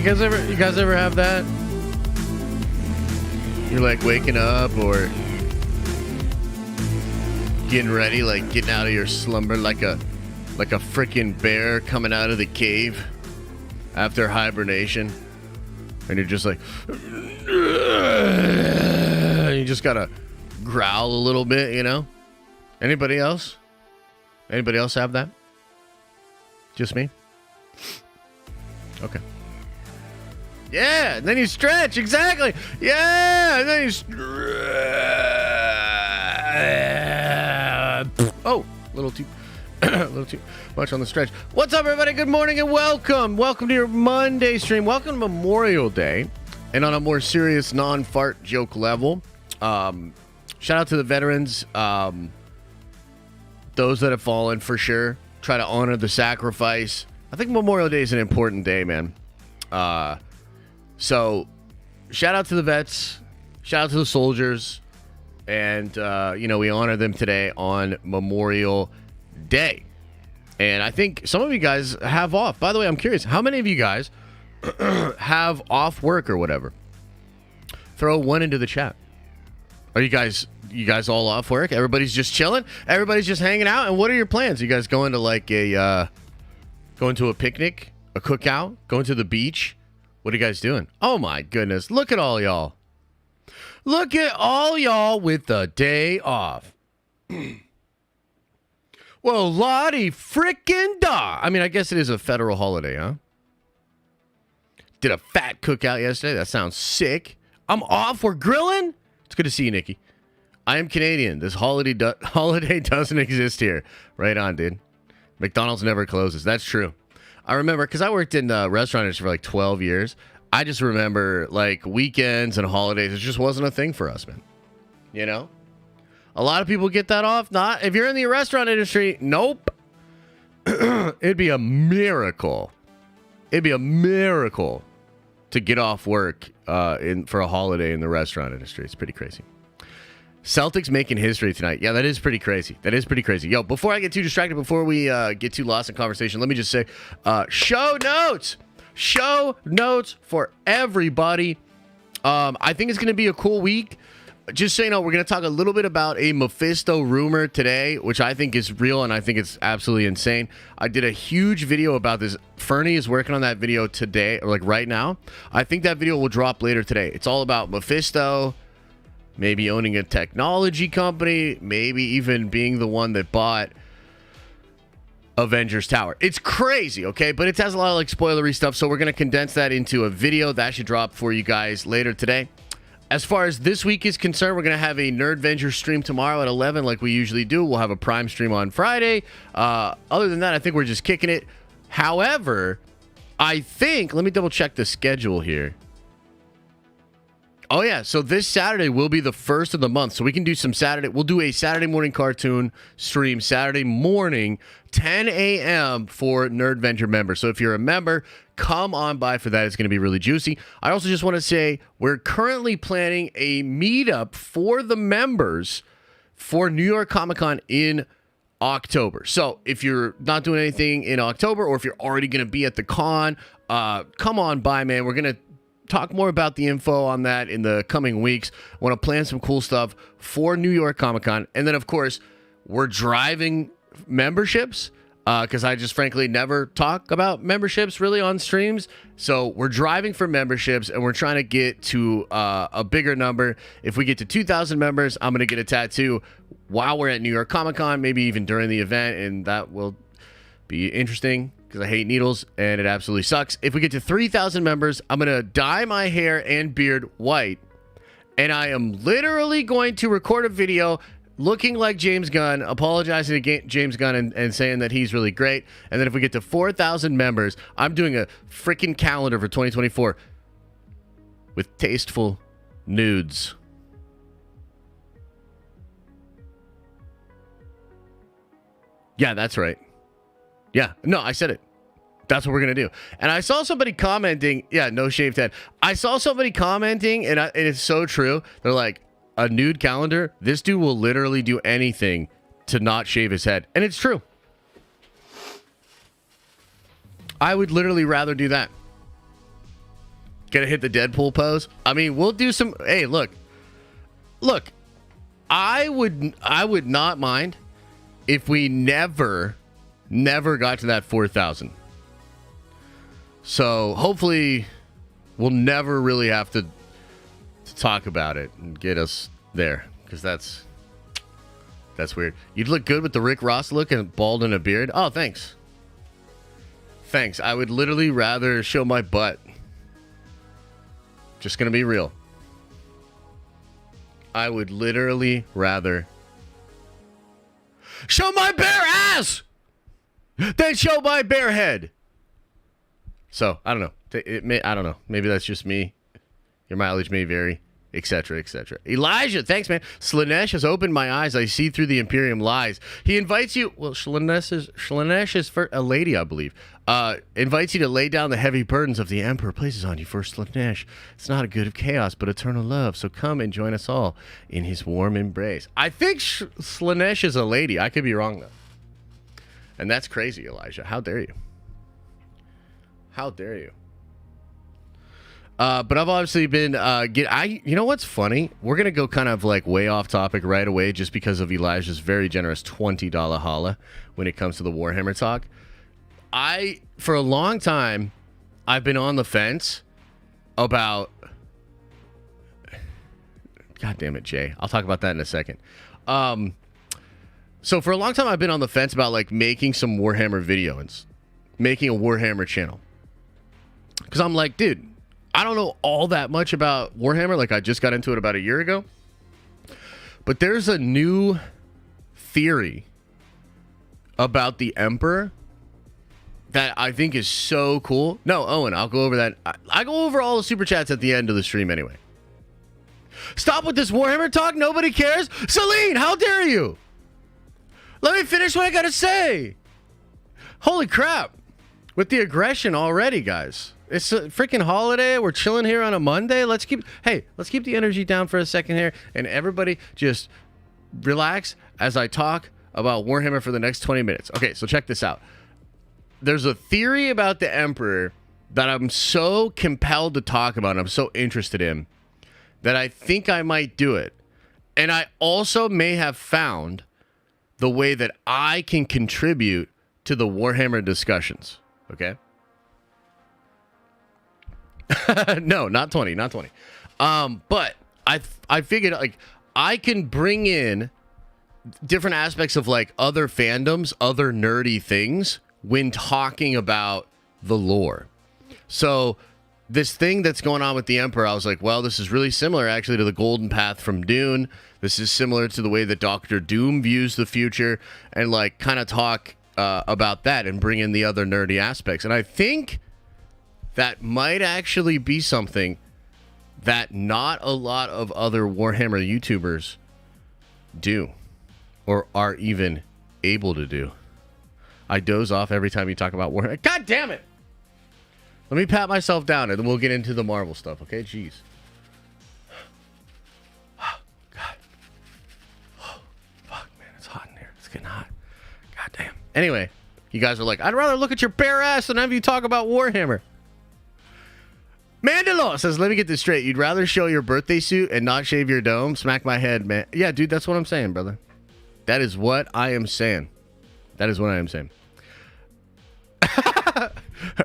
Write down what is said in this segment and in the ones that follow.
You guys ever have that? You're like waking up or getting ready, like getting out of your slumber like a freaking bear coming out of the cave after hibernation. And you're just like, you just gotta growl a little bit, you know? Anybody else? Anybody else have that? Just me? Okay. Yeah, and then you stretch, exactly. Yeah, and then you oh, a little too much on the stretch. What's up, everybody? Good morning and welcome. Welcome to your Monday stream. Welcome to Memorial Day. And on a more serious, non-fart joke level, shout out to the veterans, those that have fallen for sure. Try to honor the sacrifice. I think Memorial Day is an important day, man. So, shout out to the vets, shout out to the soldiers, and, we honor them today on Memorial Day. And I think some of you guys have off. By the way, I'm curious, how many of you guys have off work or whatever? Throw one into the chat. Are you guys all off work? Everybody's just chilling? Everybody's just hanging out? And what are your plans? You guys going to like going to a picnic, a cookout, going to the beach? What are you guys doing? Oh my goodness. Look at all y'all. Look at all y'all with the day off. Well, Lottie frickin' da. I mean, I guess it is a federal holiday, huh? Did a fat cookout yesterday. That sounds sick. I'm off. We're grilling. It's good to see you, Nikki. I am Canadian. This holiday doesn't exist here. Right on, dude. McDonald's never closes. That's true. I remember, because I worked in the restaurant industry for like 12 years. I just remember, like, weekends and holidays. It just wasn't a thing for us, man. You know? A lot of people get that off. Not if you're in the restaurant industry, nope. It'd be a miracle. It'd be a miracle to get off work for a holiday in the restaurant industry. It's pretty crazy. Celtics making history tonight. Yeah, that is pretty crazy. That is pretty crazy. Yo, before I get too distracted, before we get too lost in conversation, let me just say, show notes. Show notes for everybody. I think it's going to be a cool week. Just so you know, we're going to talk a little bit about a Mephisto rumor today, which I think is real, and I think it's absolutely insane. I did a huge video about this. Fernie is working on that video today, or like right now. I think that video will drop later today. It's all about Mephisto, maybe owning a technology company, maybe even being the one that bought Avengers Tower. It's crazy, okay? But it has a lot of like spoilery stuff, so we're going to condense that into a video. That should drop for you guys later today. As far as this week is concerned, we're going to have a Nerdvenger stream tomorrow at 11 like we usually do. We'll have a Prime stream on Friday. Other than that, I think we're just kicking it. However, I think, let me double check the schedule here. Oh, yeah. So this Saturday will be the first of the month. So we can do some Saturday. We'll do a Saturday morning cartoon stream Saturday morning, 10 a.m. for Nerdvenger members. So if you're a member, come on by for that. It's going to be really juicy. I also just want to say we're currently planning a meetup for the members for New York Comic Con in October. So if you're not doing anything in October, or if you're already going to be at the con, come on by, man. We're going to talk more about the info on that in the coming weeks. Want to plan some cool stuff for New York Comic Con. And then, of course, we're driving memberships because I just frankly never talk about memberships really on streams. So we're driving for memberships, and we're trying to get to a bigger number. If we get to 2,000 members, I'm going to get a tattoo while we're at New York Comic Con, maybe even during the event, and that will be interesting because I hate needles and it absolutely sucks. If we get to 3,000 members, I'm going to dye my hair and beard white, and I am literally going to record a video looking like James Gunn, apologizing to James Gunn and saying that he's really great. And then if we get to 4,000 members, I'm doing a freaking calendar for 2024 with tasteful nudes. Yeah, that's right. Yeah, no, I said it. That's what we're going to do. And I saw somebody commenting, yeah, no shaved head. I saw somebody commenting, and it's so true. They're like, a nude calendar? This dude will literally do anything to not shave his head. And it's true. I would literally rather do that. Gonna hit the Deadpool pose. I mean, we'll do some. Hey, look. I would not mind if we never got to that 4,000. So hopefully we'll never really have to talk about it and get us there, because that's weird. You'd look good with the Rick Ross look and bald and a beard. Oh, thanks. I would literally rather show my butt. Just gonna be real. I would literally rather show my bare ass than show my bare head. So, I don't know. I don't know. Maybe that's just me. Your mileage may vary, etc., etc. Elijah, thanks, man. Slanesh has opened my eyes. I see through the Imperium lies. He invites you. Well, Slanesh is for a lady, I believe. Invites you to lay down the heavy burdens of the Emperor places on you for Slanesh. It's not a good of chaos, but eternal love. So come and join us all in his warm embrace. I think Slanesh is a lady. I could be wrong, though. And that's crazy, Elijah. How dare you? How dare you? But I've obviously been you know what's funny? We're gonna go kind of like way off topic right away, just because of Elijah's very generous $20 holla when it comes to the Warhammer talk. For a long time, I've been on the fence about. God damn it, Jay! I'll talk about that in a second. So for a long time, I've been on the fence about like making some Warhammer videos, making a Warhammer channel. Because I'm like, dude, I don't know all that much about Warhammer. Like, I just got into it about a year ago. But there's a new theory about the Emperor that I think is so cool. No, Owen, I'll go over that. I go over all the super chats at the end of the stream anyway. Stop with this Warhammer talk. Nobody cares. Celine, how dare you? Let me finish what I gotta say. Holy crap. With the aggression already, guys. It's a freaking holiday. We're chilling here on a Monday. Let's keep the energy down for a second here, and everybody just relax as I talk about Warhammer for the next 20 minutes. Okay, so check this out. There's a theory about the Emperor that I'm so compelled to talk about, and I'm so interested in, that I think I might do it. And I also may have found the way that I can contribute to the Warhammer discussions. Okay? No, not 20. But I figured like I can bring in different aspects of like other fandoms, other nerdy things when talking about the lore. So this thing that's going on with the Emperor, I was like, well, this is really similar actually to the Golden Path from Dune. This is similar to the way that Doctor Doom views the future, and like kind of talk about that and bring in the other nerdy aspects. And I think that might actually be something that not a lot of other Warhammer YouTubers do or are even able to do. I doze off every time you talk about Warhammer. God damn it! Let me pat myself down and then we'll get into the Marvel stuff, okay? Jeez. Oh, God. Oh, fuck, man. It's hot in here. It's getting hot. God damn. Anyway, you guys are like, I'd rather look at your bare ass than have you talk about Warhammer. Mandalore says, let me get this straight. You'd rather show your birthday suit and not shave your dome? Smack my head, man. Yeah, dude, that's what I'm saying, brother. That is what I am saying.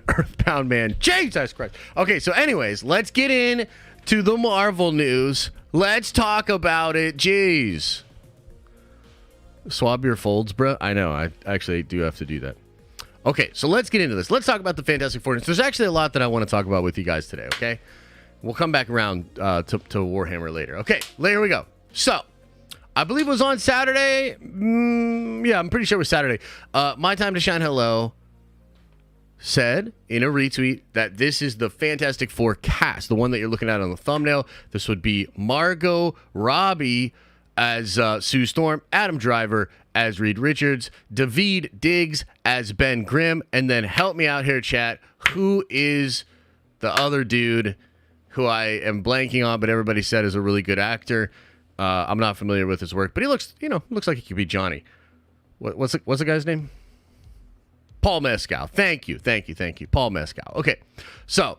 Earthbound man. Jesus Christ. Okay, so anyways, let's get in to the Marvel news. Let's talk about it. Jeez. Swab your folds, bro. I know. I actually do have to do that. Okay, so let's get into this. Let's talk about the Fantastic Four. There's actually a lot that I want to talk about with you guys today, okay? We'll come back around to Warhammer later. Okay, here we go. So, I believe it was on Saturday. Yeah, I'm pretty sure it was Saturday. My Time to Shine Hello said in a retweet that this is the Fantastic Four cast, the one that you're looking at on the thumbnail. This would be Margot Robbie as Sue Storm, Adam Driver as Reed Richards, Daveed Diggs as Ben Grimm, and then help me out here, chat. Who is the other dude who I am blanking on, but everybody said is a really good actor? I'm not familiar with his work, but he looks like he could be Johnny. What's the guy's name? Paul Mescal. Thank you. Paul Mescal. Okay, so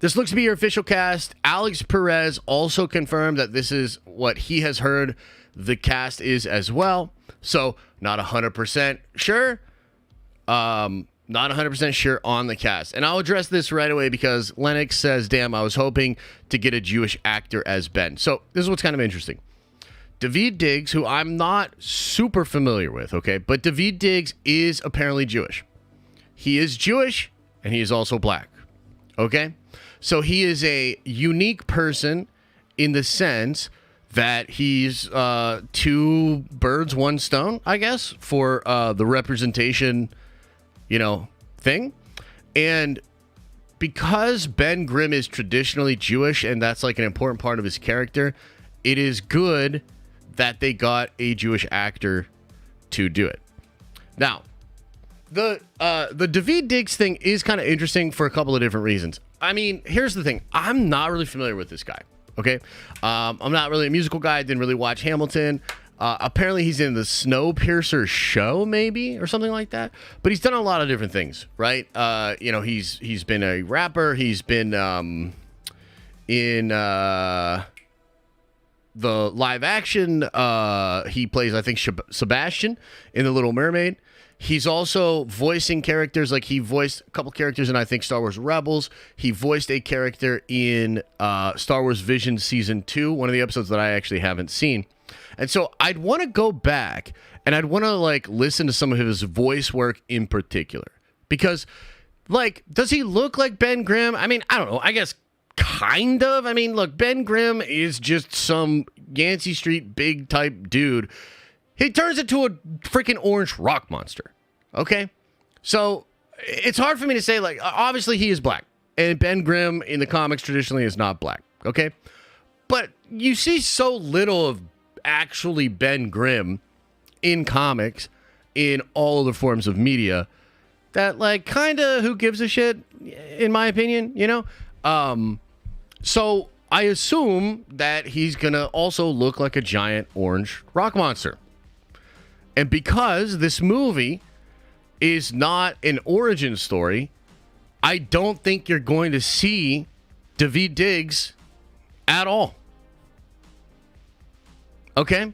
This looks to be your official cast. Alex Perez also confirmed that this is what he has heard the cast is as well. So not 100% sure. Not 100% sure on the cast. And I'll address this right away because Lennox says, damn, I was hoping to get a Jewish actor as Ben. So this is what's kind of interesting. Daveed Diggs, who I'm not super familiar with, okay, but Daveed Diggs is apparently Jewish. He is Jewish and he is also black, okay? So he is a unique person in the sense that he's two birds, one stone, I guess, for the representation, thing. And because Ben Grimm is traditionally Jewish and that's like an important part of his character, it is good that they got a Jewish actor to do it. Now, the Daveed Diggs thing is kind of interesting for a couple of different reasons. I mean, here's the thing. I'm not really familiar with this guy, okay? I'm not really a musical guy. I didn't really watch Hamilton. Apparently, he's in the Snowpiercer show, maybe, or something like that. But he's done a lot of different things, right? He's been a rapper. He's been in the live action. He plays, I think, Sebastian in The Little Mermaid. He's also voicing characters. Like, he voiced a couple characters in, I think, Star Wars Rebels. He voiced a character in Star Wars Vision Season 2, one of the episodes that I actually haven't seen. And so I'd want to go back and I'd want to listen to some of his voice work in particular, because does he look like Ben Grimm? I mean, I don't know. I guess kind of. I mean, look, Ben Grimm is just some Yancey Street big type dude. He turns into a freaking orange rock monster. Okay. So it's hard for me to say, obviously he is black and Ben Grimm in the comics traditionally is not black. Okay. But you see so little of actually Ben Grimm in comics, in all of the forms of media, that kind of who gives a shit, in my opinion, so I assume that he's gonna also look like a giant orange rock monster. And because this movie is not an origin story, I don't think you're going to see Daveed Diggs at all. Okay,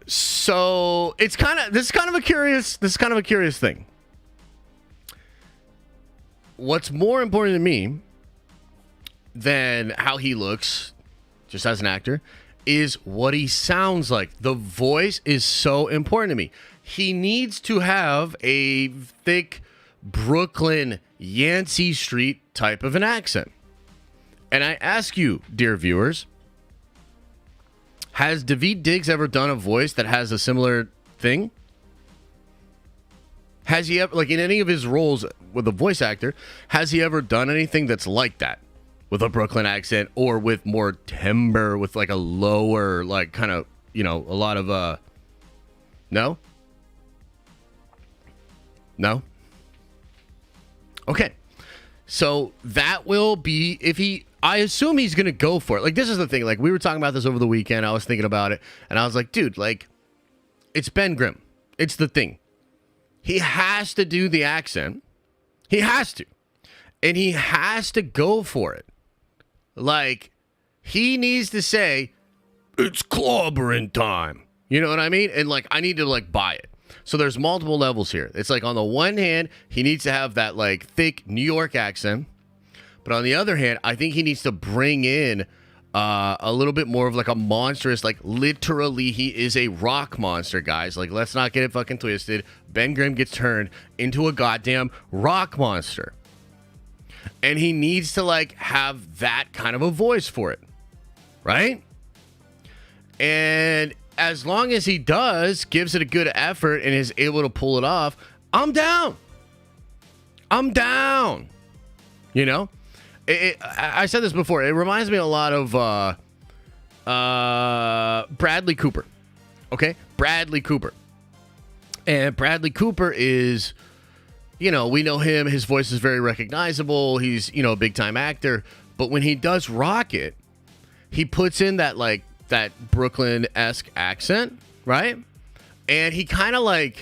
so this is kind of a curious thing. What's more important to me than how he looks, just as an actor, is what he sounds like. The voice is so important to me. He needs to have a thick Brooklyn Yancey Street type of an accent. And I ask you, dear viewers, has Daveed Diggs ever done a voice that has a similar thing? Has he ever, in any of his roles with a voice actor, has he ever done anything that's like that? With a Brooklyn accent or with more timbre, with a lower, kind of, a lot of, no? No? Okay. So that will be, I assume he's going to go for it. This is the thing. We were talking about this over the weekend. I was thinking about it. And I was like, dude, it's Ben Grimm. It's the thing. He has to do the accent. He has to. And he has to go for it. He needs to say, it's clobbering time. You know what I mean? And, I need to, buy it. So there's multiple levels here. It's on the one hand, he needs to have that, thick New York accent. But on the other hand, I think he needs to bring in a little bit more of a monstrous, literally he is a rock monster, guys. Let's not get it fucking twisted. Ben Grimm gets turned into a goddamn rock monster. And he needs to have that kind of a voice for it. Right? And as long as he gives it a good effort and is able to pull it off, I'm down. I said this before. It reminds me a lot of Bradley Cooper. Okay? Bradley Cooper. And Bradley Cooper is, we know him. His voice is very recognizable. He's, a big-time actor. But when he does rock it, he puts in that, that Brooklyn-esque accent, right? And he kind of,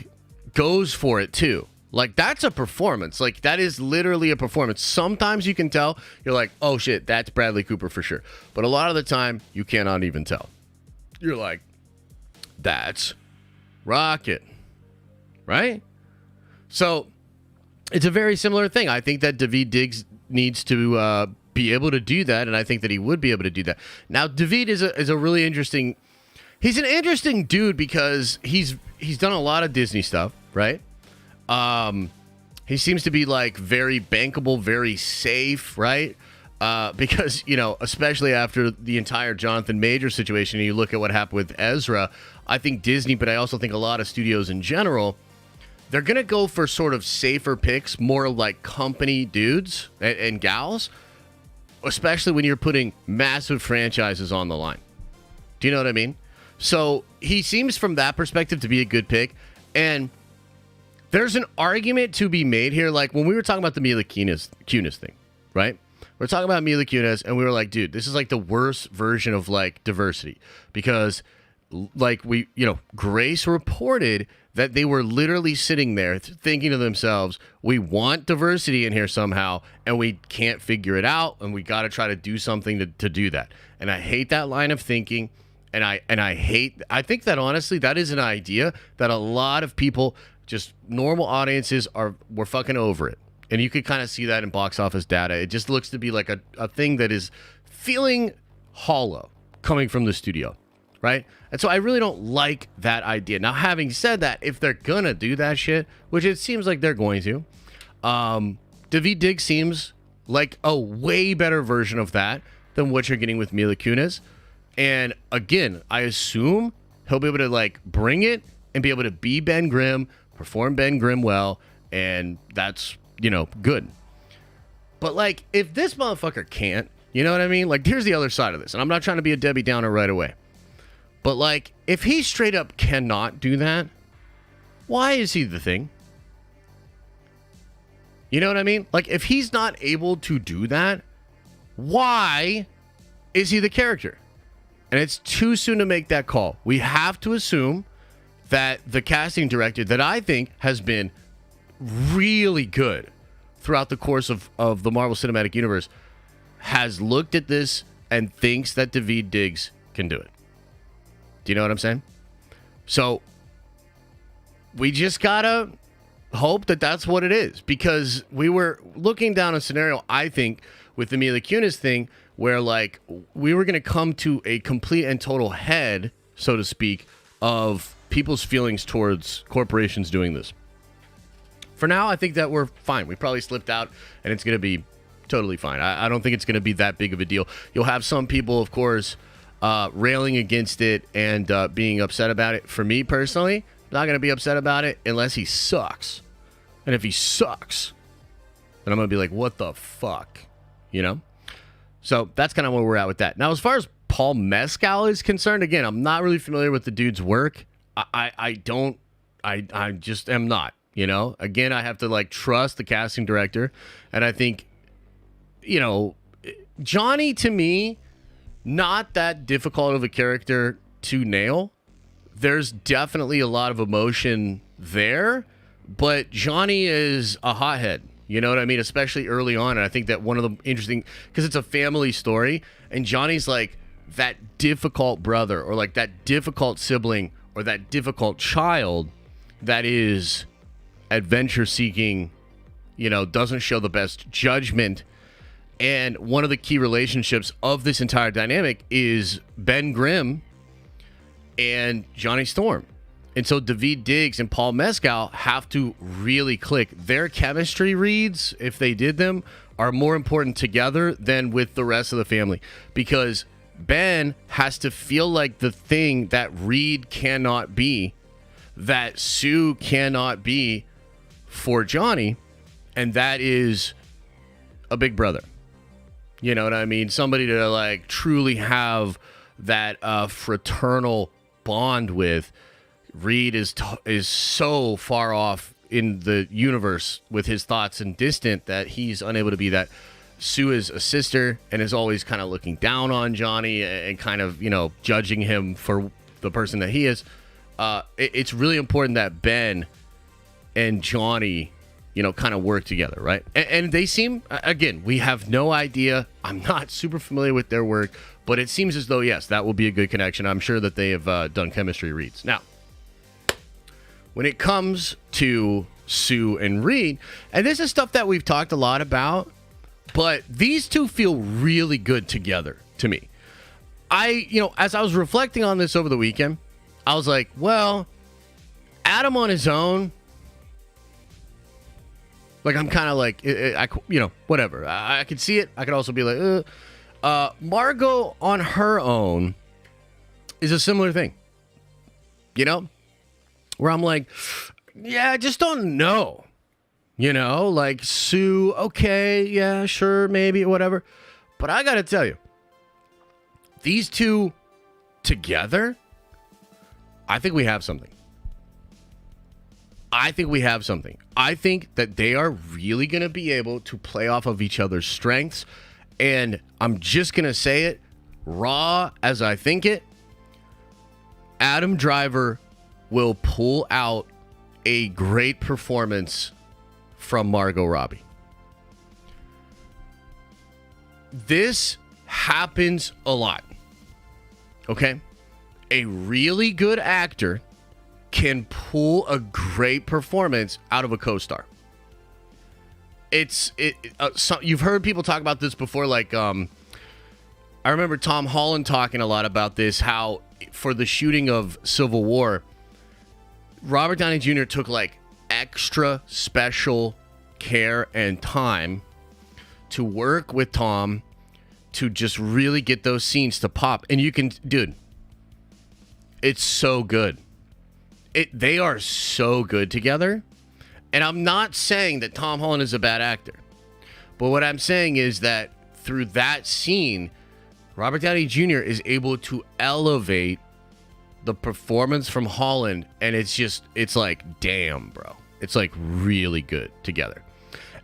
goes for it, too. Like, that's a performance. Like, that is literally a performance. Sometimes you can tell. You're like, oh, shit, that's Bradley Cooper for sure. But a lot of the time, you cannot even tell. You're like, that's Rocket. Right? So, it's a very similar thing. I think that Daveed Diggs needs to be able to do that, and I think that he would be able to do that. Now, Daveed is a really interesting... He's an interesting dude because he's done a lot of Disney stuff, right? He seems to be like very bankable, very safe, right? Because, you know, especially after the entire Jonathan Majors situation, and you look at what happened with Ezra, I think Disney, but I also think a lot of studios in general, they're going to go for sort of safer picks, more like company dudes and gals, especially when you're putting massive franchises on the line. Do you know what I mean? So he seems from that perspective to be a good pick. And there's an argument to be made here. Like when we were talking about the Mila Kunis thing, right? We're talking about Mila Kunis and we were like, dude, this is like the worst version of like diversity because like Grace reported that they were literally sitting there thinking to themselves, we want diversity in here somehow and we can't figure it out and we got to try to do something to do that. And I hate that line of thinking. And I think that honestly, that is an idea that a lot of people, just normal audiences we're fucking over it. And you could kind of see that in box office data. It just looks to be like a thing that is feeling hollow coming from the studio, right? And so I really don't like that idea. Now, having said that, if they're gonna do that shit, which it seems like they're going to, Daveed Diggs seems like a way better version of that than what you're getting with Mila Kunis. And again, I assume he'll be able to like bring it and be able to be Ben Grimm, perform Ben Grimm well, and that's, good. But like, if this motherfucker can't, you know what I mean? Like, here's the other side of this. And I'm not trying to be a Debbie Downer right away. But like, if he straight up cannot do that, why is he the thing? You know what I mean? Like, if he's not able to do that, why is he the character? And it's too soon to make that call. We have to assume that the casting director that I think has been really good throughout the course of the Marvel Cinematic Universe has looked at this and thinks that Daveed Diggs can do it. Do you know what I'm saying? So we just gotta hope that that's what it is, because we were looking down a scenario, I think, with the Mila Kunis thing, where like we were going to come to a complete and total head, so to speak, of people's feelings towards corporations doing this. For now, I think that we're fine. We probably slipped out and it's going to be totally fine. I don't think it's going to be that big of a deal. You'll have some people, of course, railing against it and being upset about it. For me personally, I'm not going to be upset about it unless he sucks. And if he sucks, then I'm going to be like, what the fuck? You know? So that's kind of where we're at with that. Now, as far as Paul Mescal is concerned, again, I'm not really familiar with the dude's work. I just am not, Again, I have to like trust the casting director. And I think, Johnny, to me, not that difficult of a character to nail. There's definitely a lot of emotion there, but Johnny is a hothead. You know what I mean? Especially early on. And I think that one of the interesting, because it's a family story, and Johnny's like that difficult brother or like that difficult sibling or that difficult child that is adventure seeking, doesn't show the best judgment. And one of the key relationships of this entire dynamic is Ben Grimm and Johnny Storm. And so Daveed Diggs and Paul Mescal have to really click. Their chemistry reads, if they did them, are more important together than with the rest of the family. Because Ben has to feel like the thing that Reed cannot be, that Sue cannot be for Johnny, and that is a big brother. You know what I mean? Somebody to like truly have that fraternal bond with. Reed is so far off in the universe with his thoughts and distant that he's unable to be that. Sue is a sister and is always kind of looking down on Johnny and kind of, judging him for the person that he is. It's really important that Ben and Johnny kind of work together, right? And they seem, again, we have no idea. I'm not super familiar with their work, but it seems as though, yes, that will be a good connection. I'm sure that they have done chemistry reads. Now, when it comes to Sue and Reed, and this is stuff that we've talked a lot about, but these two feel really good together to me. As I was reflecting on this over the weekend, I was like, well, Adam on his own, like, I'm kind of like, whatever. I could see it. I could also be like, Margot on her own is a similar thing, where I'm like, yeah, I just don't know, like Sue, okay, yeah, sure, maybe, whatever. But I got to tell you, these two together, I think we have something. I think that they are really going to be able to play off of each other's strengths. And I'm just going to say it raw as I think it. Adam Driver will pull out a great performance from Margot Robbie. This happens a lot. Okay? A really good actor can pull a great performance out of a co-star. You've heard people talk about this before, like I remember Tom Holland talking a lot about this, how for the shooting of Civil War, Robert Downey Jr. took like extra special care and time to work with Tom to just really get those scenes to pop. And dude, it's so good. They are so good together. And I'm not saying that Tom Holland is a bad actor. But what I'm saying is that through that scene, Robert Downey Jr. is able to elevate the performance from Holland. And it's like, damn, bro. It's like really good together.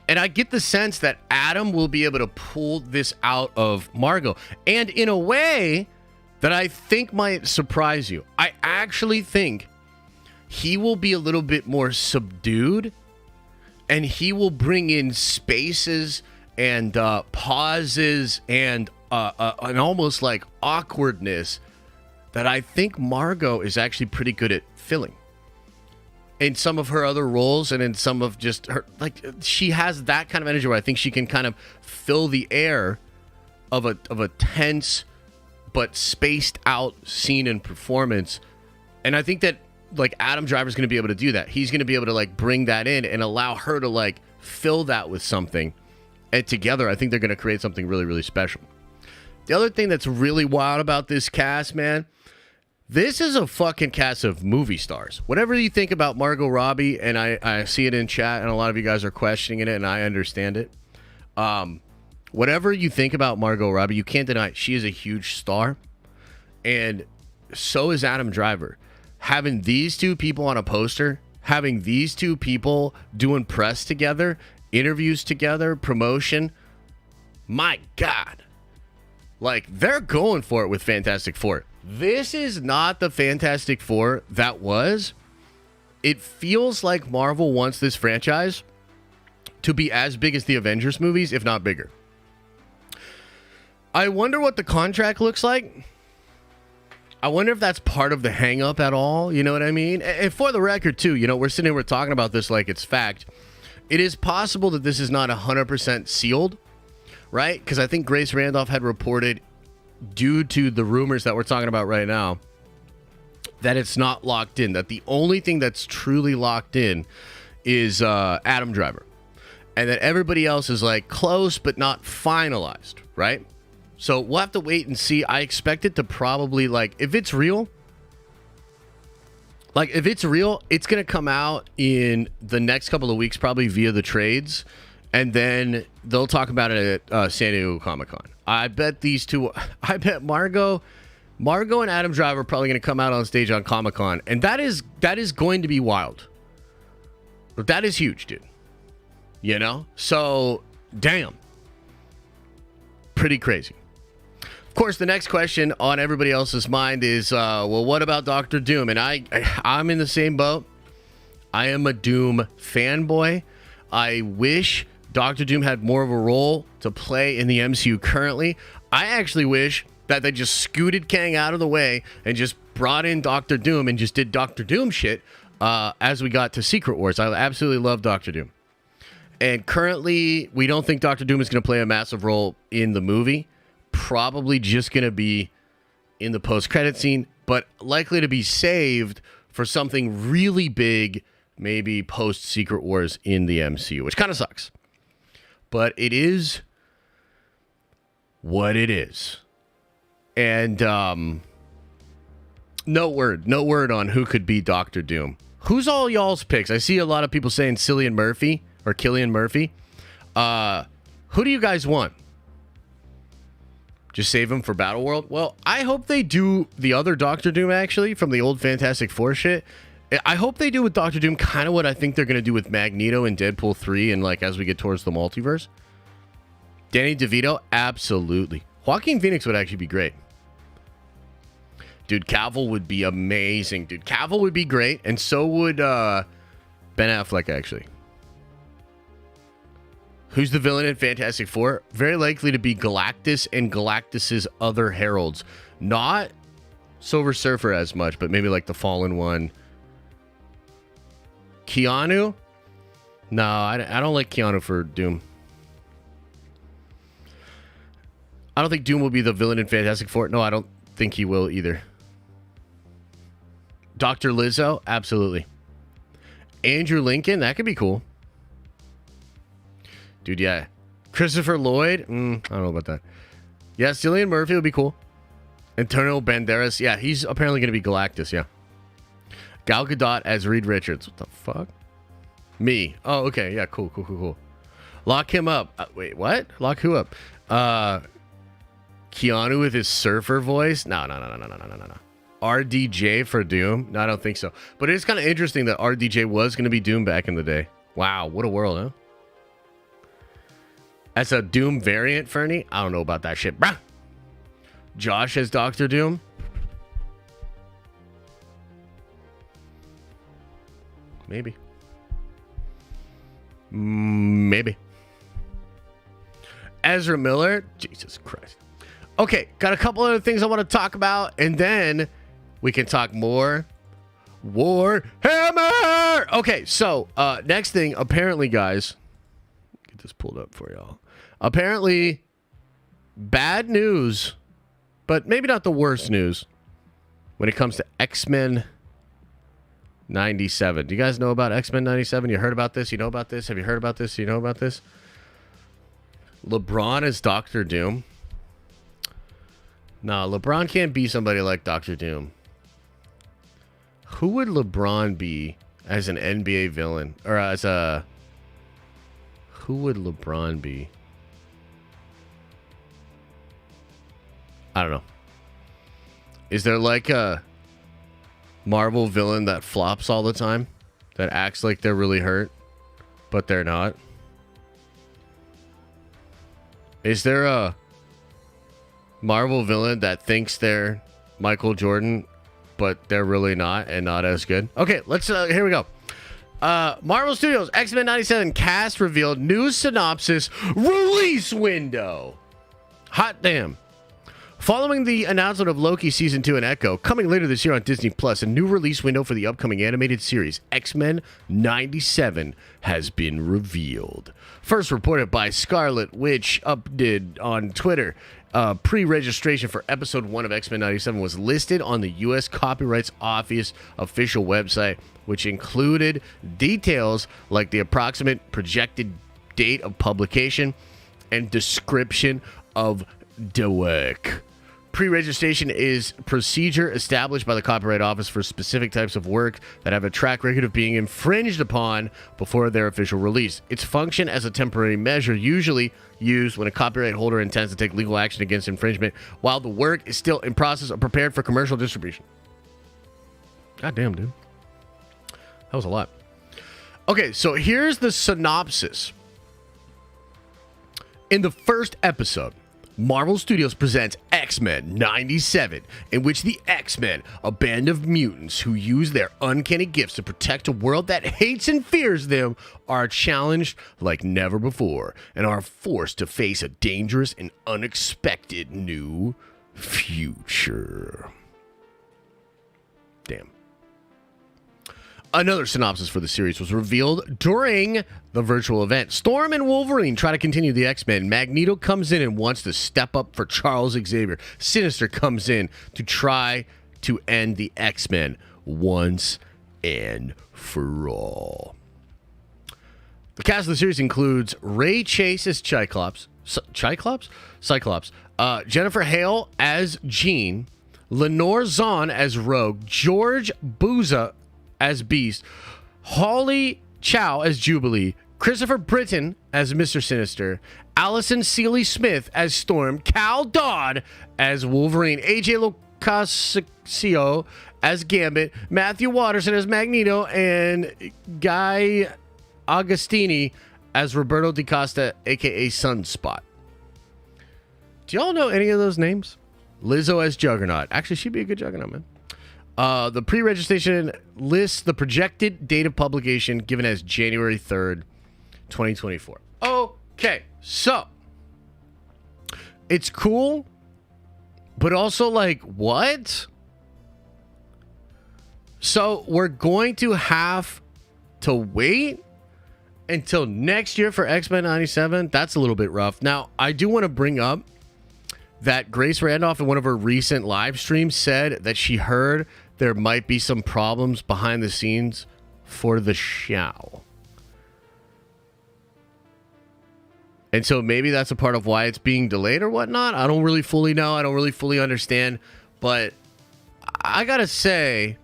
And I get the sense that Adam will be able to pull this out of Margot. And in a way that I think might surprise you. I actually think he will be a little bit more subdued, and he will bring in spaces and pauses and an almost like awkwardness that I think Margot is actually pretty good at filling. In some of her other roles and in some of just her, like, she has that kind of energy where I think she can kind of fill the air of a tense but spaced out scene and performance. And I think that like Adam Driver's going to be able to do that. He's going to be able to like bring that in and allow her to like fill that with something. And together, I think they're going to create something really, really special. The other thing that's really wild about this cast, man, this is a fucking cast of movie stars. Whatever you think about Margot Robbie, and I see it in chat, and a lot of you guys are questioning it, and I understand it. Whatever you think about Margot Robbie, you can't deny it. She is a huge star, and so is Adam Driver. Having these two people on a poster, having these two people doing press together, interviews together, promotion, my God. Like, they're going for it with Fantastic Four. This is not the Fantastic Four that was. It feels like Marvel wants this franchise to be as big as the Avengers movies, if not bigger. I wonder what the contract looks like. I wonder if that's part of the hang-up at all. You know what I mean? And for the record, too, we're sitting here, we're talking about this like it's fact. It is possible that this is not 100% sealed, right? Because I think Grace Randolph had reported, due to the rumors that we're talking about right now, that it's not locked in. That the only thing that's truly locked in is Adam Driver. And that everybody else is like close but not finalized, right? So we'll have to wait and see. I expect it to probably, like, if it's real, it's going to come out in the next couple of weeks, probably via the trades. And then they'll talk about it at San Diego Comic-Con. I bet Margot and Adam Driver are probably going to come out on stage on Comic-Con. And that is going to be wild. That is huge, dude. So, damn. Pretty crazy. Of course, the next question on everybody else's mind is, well, what about Dr. Doom? And I'm in the same boat. I am a Doom fanboy. I wish Doctor Doom had more of a role to play in the MCU currently. I actually wish that they just scooted Kang out of the way and just brought in Doctor Doom and just did Doctor Doom shit as we got to Secret Wars. I absolutely love Doctor Doom. And currently, we don't think Doctor Doom is going to play a massive role in the movie. Probably just going to be in the post-credit scene, but likely to be saved for something really big, maybe post-Secret Wars in the MCU, which kind of sucks. But it is what it is. And no word on who could be Doctor Doom. Who's all y'all's picks? I see a lot of people saying Cillian Murphy or Cillian Murphy. Who do you guys want? Just save him for Battleworld? Well, I hope they do the other Doctor Doom, actually, from the old Fantastic Four shit. I hope they do with Doctor Doom kind of what I think they're going to do with Magneto in Deadpool 3 and, like, as we get towards the multiverse. Danny DeVito? Absolutely. Joaquin Phoenix would actually be great. Dude, Cavill would be amazing. Dude, Cavill would be great, and so would Ben Affleck, actually. Who's the villain in Fantastic Four? Very likely to be Galactus and Galactus's other heralds. Not Silver Surfer as much, but maybe like the Fallen One. Keanu? No, I don't like Keanu for Doom. I don't think Doom will be the villain in Fantastic Four. No, I don't think he will either. Dr. Lizzo? Absolutely. Andrew Lincoln? That could be cool. Dude, yeah. Christopher Lloyd? I don't know about that. Yeah, Cillian Murphy would be cool. Antonio Banderas? Yeah, he's apparently going to be Galactus, yeah. Gal Gadot as Reed Richards. What the fuck? Me. Oh, okay. Yeah, cool. Lock him up. Wait, what? Lock who up? Keanu with his surfer voice? No. RDJ for Doom? No, I don't think so. But it is kind of interesting that RDJ was going to be Doom back in the day. Wow, what a world, huh? As a Doom variant, Fernie? I don't know about that shit, bruh. Josh as Doctor Doom? Maybe. Maybe. Ezra Miller? Jesus Christ. Okay, got a couple other things I want to talk about, and then we can talk more Warhammer! Okay, so, next thing, apparently, guys, get this pulled up for y'all. Apparently, bad news, but maybe not the worst news when it comes to X-Men 97. Do you guys know about X-Men 97? You heard about this? You know about this? Have you heard about this? You know about this? LeBron is Doctor Doom. No, LeBron can't be somebody like Doctor Doom. Who would LeBron be as an NBA villain? Or as a... Who would LeBron be? I don't know. Is there like a Marvel villain that flops all the time? That acts like they're really hurt, but they're not? Is there a Marvel villain that thinks they're Michael Jordan, but they're really not and not as good? Okay, let's here we go. Marvel Studios X-Men 97 cast revealed, news synopsis, release window. Hot damn. Following the announcement of Loki Season 2 and Echo, coming later this year on Disney+, a new release window for the upcoming animated series, X-Men 97, has been revealed. First reported by Scarlet Witch, updated on Twitter. Pre-registration for Episode 1 of X-Men 97 was listed on the U.S. Copyrights Office official website, which included details like the approximate projected date of publication and description of the work. Pre-registration is procedure established by the Copyright Office for specific types of work that have a track record of being infringed upon before their official release. Its function as a temporary measure, usually used when a copyright holder intends to take legal action against infringement while the work is still in process of prepared for commercial distribution. God damn, dude. That was a lot. Okay, so here's the synopsis. In the first episode, Marvel Studios presents X-Men 97, in which the X-Men, a band of mutants who use their uncanny gifts to protect a world that hates and fears them, are challenged like never before and are forced to face a dangerous and unexpected new future. Damn. Another synopsis for the series was revealed during the virtual event. Storm and Wolverine try to continue the X-Men. Magneto comes in and wants to step up for Charles Xavier. Sinister comes in to try to end the X-Men once and for all. The cast of the series includes Ray Chase as Cyclops. Jennifer Hale as Jean. Lenore Zahn as Rogue. George Buza as Beast, Holly Chow as Jubilee, Christopher Britton as Mr. Sinister, Allison Seeley Smith as Storm, Cal Dodd as Wolverine, AJ Locascio as Gambit, Matthew Watterson as Magneto, and Guy Agostini as Roberto DaCosta, aka Sunspot. Do y'all know any of those names? Lizzo as Juggernaut. Actually, she'd be a good Juggernaut, man. The pre-registration lists the projected date of publication given as January 3rd, 2024. Okay, so it's cool, but also like, what? So we're going to have to wait until next year for X-Men 97? That's a little bit rough. Now, I do want to bring up that Grace Randolph in one of her recent live streams said that she heard there might be some problems behind the scenes for the show. And so maybe that's a part of why it's being delayed or whatnot. I don't really fully know. I don't really fully understand. But I gotta say,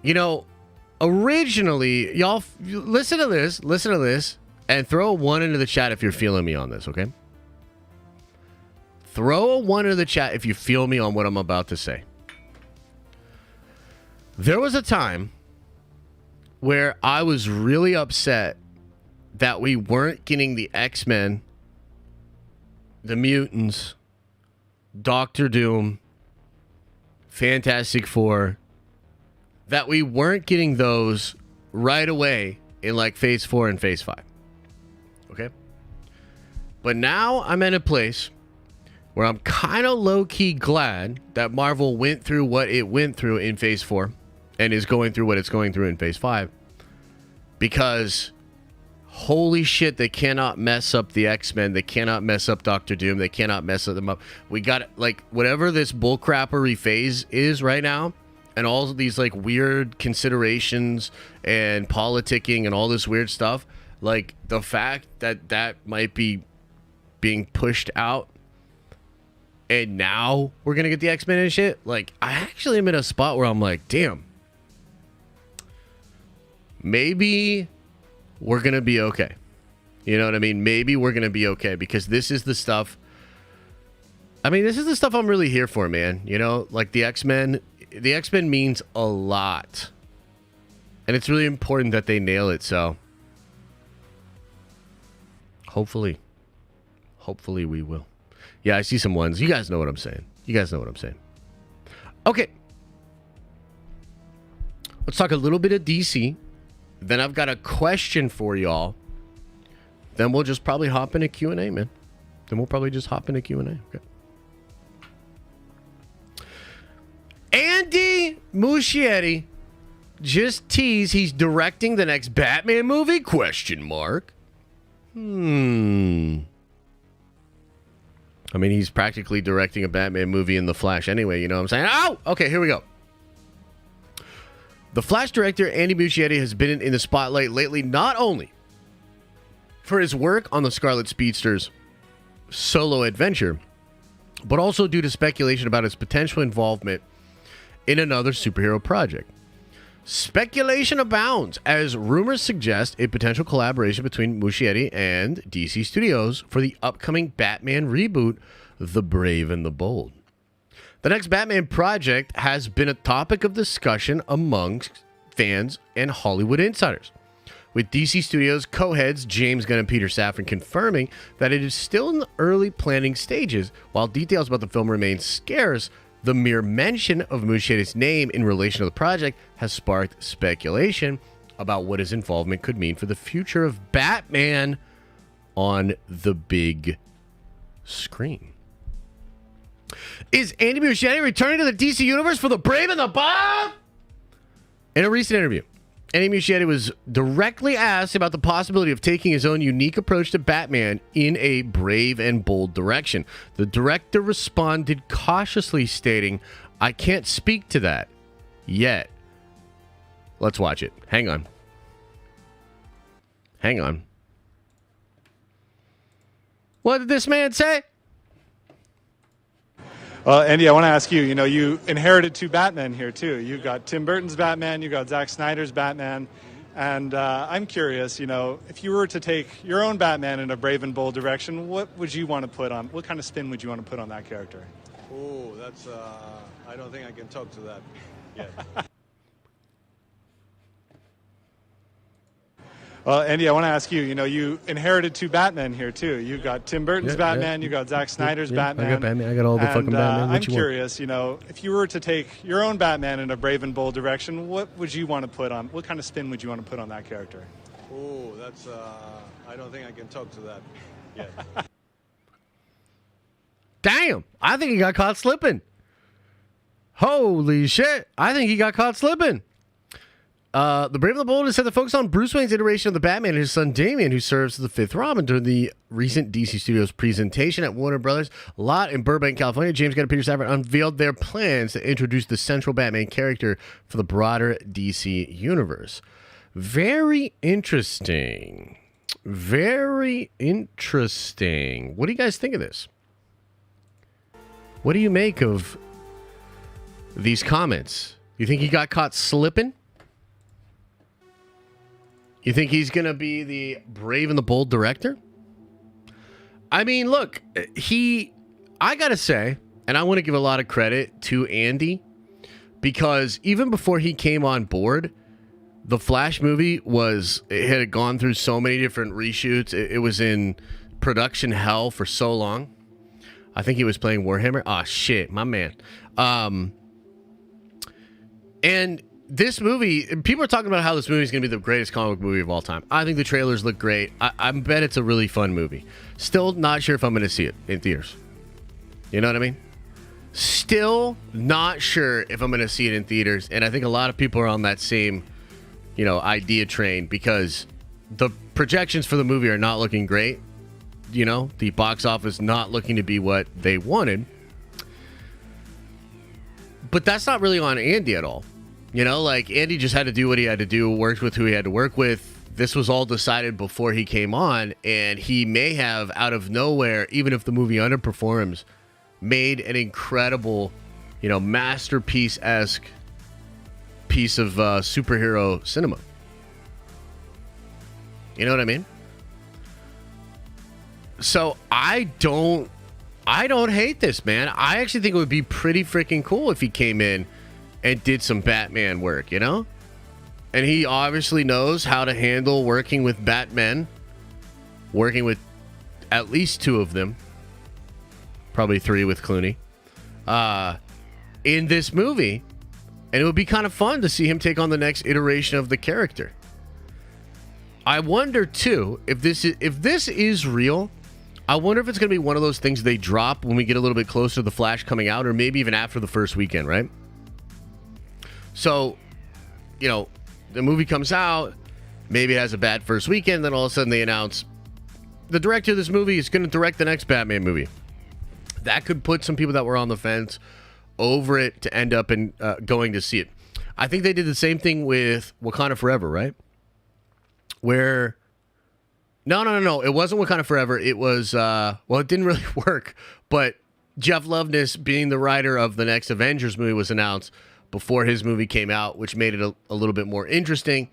you know, originally, y'all listen to this, and throw a 1 into the chat if you're feeling me on this, okay? Throw a 1 into the chat if you feel me on what I'm about to say. There was a time where I was really upset that we weren't getting the X-Men, the Mutants, Doctor Doom, Fantastic Four, that we weren't getting those right away in like Phase 4 and Phase 5. Okay? But now I'm at a place where I'm kind of low-key glad that Marvel went through what it went through in Phase 4 and is going through what it's going through in Phase 5. Because, holy shit, they cannot mess up the X-Men. They cannot mess up Doctor Doom. They cannot mess them up. We got, like, whatever this bullcrappery phase is right now, and all of these, like, weird considerations and politicking and all this weird stuff, like, the fact that that might be being pushed out and now we're gonna get the X-Men and shit, like, I actually am in a spot where I'm like, damn, maybe we're gonna be okay. You know what I mean? Maybe we're gonna be okay, because this is the stuff, I mean, this is the stuff I'm really here for, man. You know, like, the X-Men means a lot, and it's really important that they nail it. So hopefully we will. Yeah, I see some ones. You guys know what I'm saying. Okay. Let's talk a little bit of DC. Then I've got a question for y'all. Then we'll just probably hop into Q&A, man. Okay. Andy Muschietti just teased he's directing the next Batman movie? ? I mean, he's practically directing a Batman movie in The Flash anyway, you know what I'm saying? Oh! Okay, here we go. The Flash director, Andy Muschietti, has been in the spotlight lately, not only for his work on the Scarlet Speedster's solo adventure, but also due to speculation about his potential involvement in another superhero project. Speculation abounds as rumors suggest a potential collaboration between Muschietti and DC Studios for the upcoming Batman reboot, The Brave and the Bold. The next Batman project has been a topic of discussion amongst fans and Hollywood insiders. with DC Studios co-heads James Gunn and Peter Safran confirming that it is still in the early planning stages. While details about the film remain scarce, the mere mention of Muschietti's name in relation to the project has sparked speculation about what his involvement could mean for the future of Batman on the big screen. Is Andy Muschietti returning to the DC Universe for The Brave and the Bold? In a recent interview, Andy Muschietti was directly asked about the possibility of taking his own unique approach to Batman in a brave and bold direction. The director responded cautiously, stating, "I can't speak to that yet." Let's watch it. Hang on. What did this man say? Andy, I want to ask you, you inherited two Batmen here, too. You've got Tim Burton's Batman, you've got Zack Snyder's Batman, and I'm curious, if you were to take your own Batman in a brave and bold direction, what would you want to put on, what kind of spin would you want to put on that character? Oh, that's, I don't think I can talk to that yet. Andy, I want to ask you, you inherited two Batmen here, too. You've got Tim Burton's Batman, you've got Zack Snyder's Batman. I got Batman. I got all the fucking Batman. I'm curious, if you were to take your own Batman in a brave and bold direction, what would you want to put on, what kind of spin would you want to put on that character? Oh, that's, I don't think I can talk to that yet. Damn, I think he got caught slipping. Holy shit, I think he got caught slipping. The Brave and the Bold is set to focus on Bruce Wayne's iteration of the Batman and his son Damian, who serves as the fifth Robin. During the recent DC Studios presentation at Warner Brothers lot in Burbank, California, James Gunn and Peter Safran unveiled their plans to introduce the central Batman character for the broader DC universe. Very interesting. Very interesting. What do you guys think of this? What do you make of these comments? You think he got caught slipping? You think he's going to be the brave and the bold director? I mean, look, I got to say, and I want to give a lot of credit to Andy, because even before he came on board, the Flash movie it had gone through so many different reshoots. It was in production hell for so long. I think he was playing Warhammer. Oh, shit, my man. And this movie, people are talking about how this movie is going to be the greatest comic book movie of all time. I think the trailers look great. I bet it's a really fun movie. Still not sure if I'm going to see it in theaters. You know what I mean? Still not sure if I'm going to see it in theaters. And I think a lot of people are on that same, idea train, because the projections for the movie are not looking great. The box office not looking to be what they wanted. But that's not really on Andy at all. Andy just had to do what he had to do, worked with who he had to work with. This was all decided before he came on, and he may have, out of nowhere, even if the movie underperforms, made an incredible, masterpiece-esque piece of superhero cinema. You know what I mean? So I don't hate this, man. I actually think it would be pretty freaking cool if he came in and did some Batman work, And he obviously knows how to handle working with Batmen, working with at least two of them, probably three with Clooney, in this movie. And it would be kind of fun to see him take on the next iteration of the character. I wonder, too, if this is real, I wonder if it's going to be one of those things they drop when we get a little bit closer to The Flash coming out, or maybe even after the first weekend, right? So, the movie comes out, maybe it has a bad first weekend, then all of a sudden they announce the director of this movie is going to direct the next Batman movie. That could put some people that were on the fence over it to end up in going to see it. I think they did the same thing with Wakanda Forever, right? Where, no, it wasn't Wakanda Forever. It was, it didn't really work, but Jeff Loveness being the writer of the next Avengers movie was announced before his movie came out, which made it a little bit more interesting,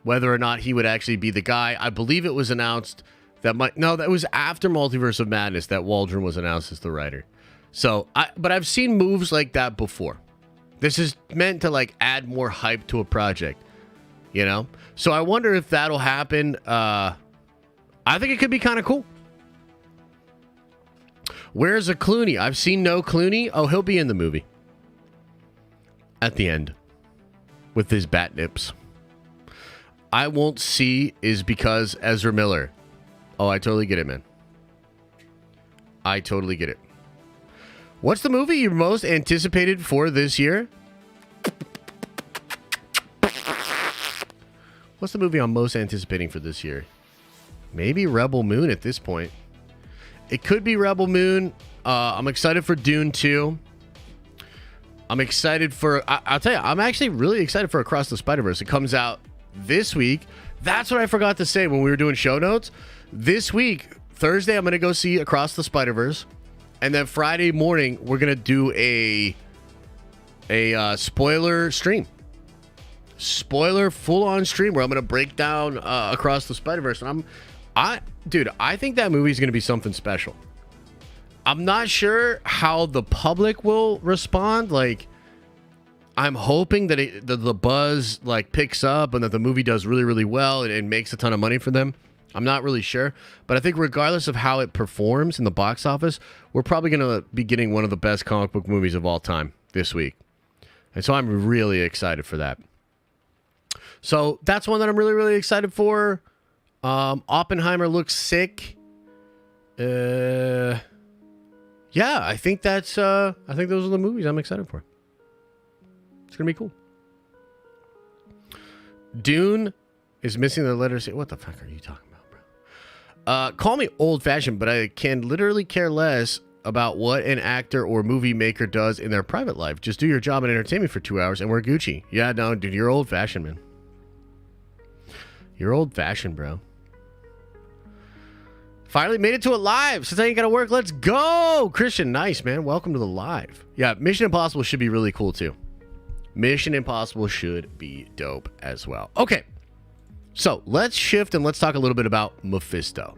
whether or not he would actually be the guy. I believe it was announced that was after Multiverse of Madness that Waldron was announced as the writer. So, but I've seen moves like that before. This is meant to add more hype to a project. you know? So I wonder if that'll happen. I think it could be kind of cool. Where's a Clooney? I've seen no Clooney. Oh, he'll be in the movie. At the end. With his bat nips. I won't see is because Ezra Miller. Oh, I totally get it, man. I totally get it. What's the movie you're most anticipated for this year? What's the movie I'm most anticipating for this year? Maybe Rebel Moon at this point. It could be Rebel Moon. I'm excited for Dune 2. I'm excited for... I'll tell you, I'm actually really excited for Across the Spider-Verse. It comes out this week. That's what I forgot to say when we were doing show notes. This week, Thursday, I'm going to go see Across the Spider-Verse. And then Friday morning, we're going to do a spoiler stream. Spoiler full-on stream where I'm going to break down Across the Spider-Verse. And dude, I think that movie is going to be something special. I'm not sure how the public will respond. Like, I'm hoping that the buzz like picks up and that the movie does really, really well and makes a ton of money for them. I'm not really sure. But I think regardless of how it performs in the box office, we're probably going to be getting one of the best comic book movies of all time this week. And so I'm really excited for that. So that's one that I'm really, really excited for. Oppenheimer looks sick. Yeah, I think those are the movies I'm excited for. It's gonna be cool. Dune is missing the letter C. What the fuck are you talking about, bro? Call me old-fashioned, but I can literally care less about what an actor or movie maker does in their private life. Just do your job and entertain me for 2 hours, and we're Gucci. Yeah, no, dude, you're old-fashioned, man. You're old-fashioned, bro. Finally made it to a live. Since I ain't got to work, let's go. Christian, nice, man. Welcome to the live. Yeah, Mission Impossible should be really cool, too. Mission Impossible should be dope as well. Okay, so let's shift and let's talk a little bit about Mephisto.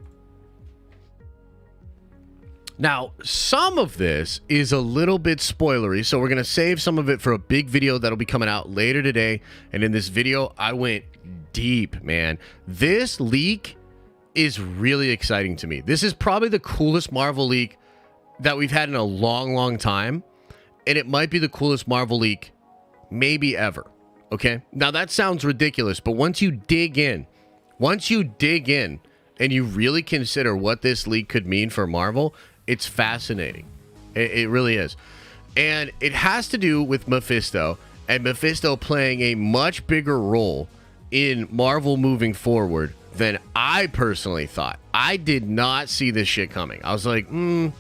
Now, some of this is a little bit spoilery, so we're going to save some of it for a big video that'll be coming out later today. And in this video, I went deep, man. This leak is really exciting to me. This is probably the coolest Marvel leak that we've had in a long, long time. And it might be the coolest Marvel leak maybe ever. Okay? Now, that sounds ridiculous, but once you dig in and you really consider what this leak could mean for Marvel, it's fascinating. It really is. And it has to do with Mephisto, and Mephisto playing a much bigger role in Marvel moving forward than I personally thought. I did not see this shit coming. I was like, no,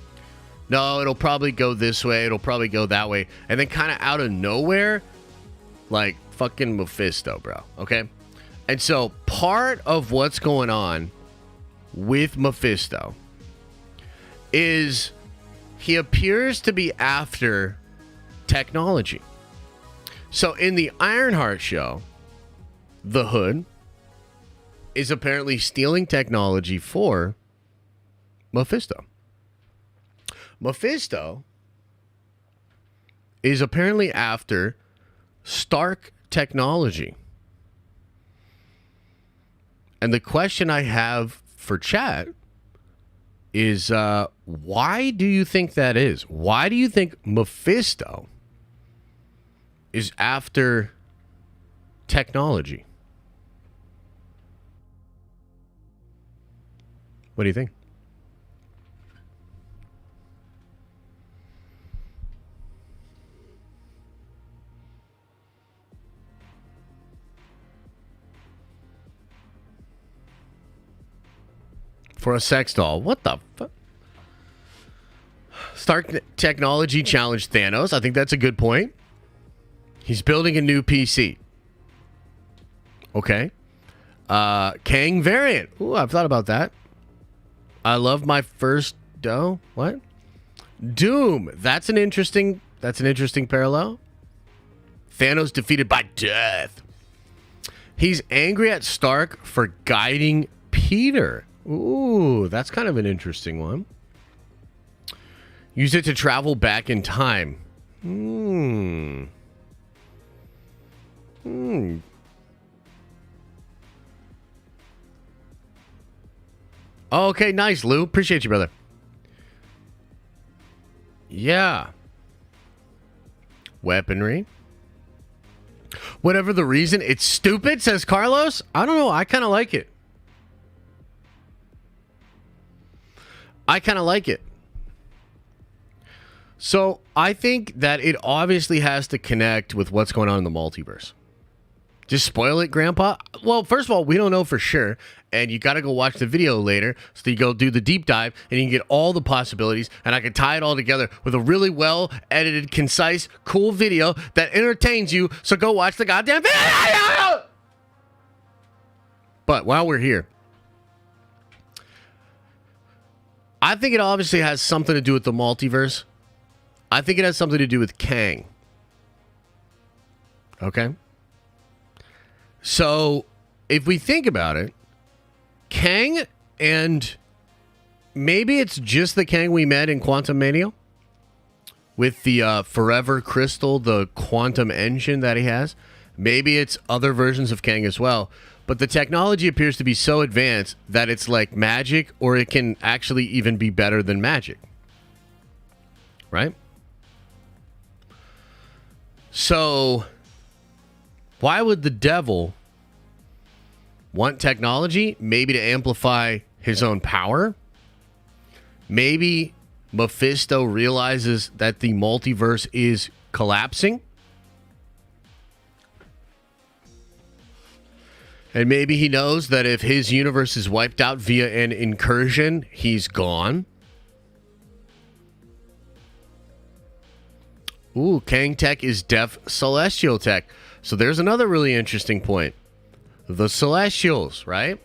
it'll probably go this way. It'll probably go that way. And then kind of out of nowhere, like fucking Mephisto, bro. Okay? And so part of what's going on with Mephisto is he appears to be after technology. So in the Ironheart show, the Hood is apparently stealing technology for Mephisto. Mephisto is apparently after Stark technology. And the question I have for chat is, why do you think that is? Why do you think Mephisto is after technology? What do you think? For a sex doll. What the fuck? Stark technology challenged Thanos. I think that's a good point. He's building a new PC. Okay. Kang variant. Ooh, I've thought about that. I love my first dough. What? Doom. That's an interesting parallel. Thanos defeated by death. He's angry at Stark for guiding Peter. Ooh, that's kind of an interesting one. Use it to travel back in time. Oh, okay, nice, Lou. Appreciate you, brother. Yeah. Weaponry. Whatever the reason, it's stupid, says Carlos. I don't know. I kind of like it. So I think that it obviously has to connect with what's going on in the multiverse. Just spoil it, Grandpa? Well, first of all, we don't know for sure. And you got to go watch the video later. So you go do the deep dive and you can get all the possibilities. And I can tie it all together with a really well edited, concise, cool video that entertains you. So go watch the goddamn video. But while we're here, I think it obviously has something to do with the multiverse. I think it has something to do with Kang. Okay? So, if we think about it, Kang, and maybe it's just the Kang we met in Quantum Mania with the Forever Crystal, the quantum engine that he has. Maybe it's other versions of Kang as well. But the technology appears to be so advanced that it's like magic, or it can actually even be better than magic. Right? So, why would the devil want technology? Maybe to amplify his own power? Maybe Mephisto realizes that the multiverse is collapsing? And maybe he knows that if his universe is wiped out via an incursion, he's gone? Ooh, Kang tech is deaf celestial tech. So there's another really interesting point. The Celestials, right?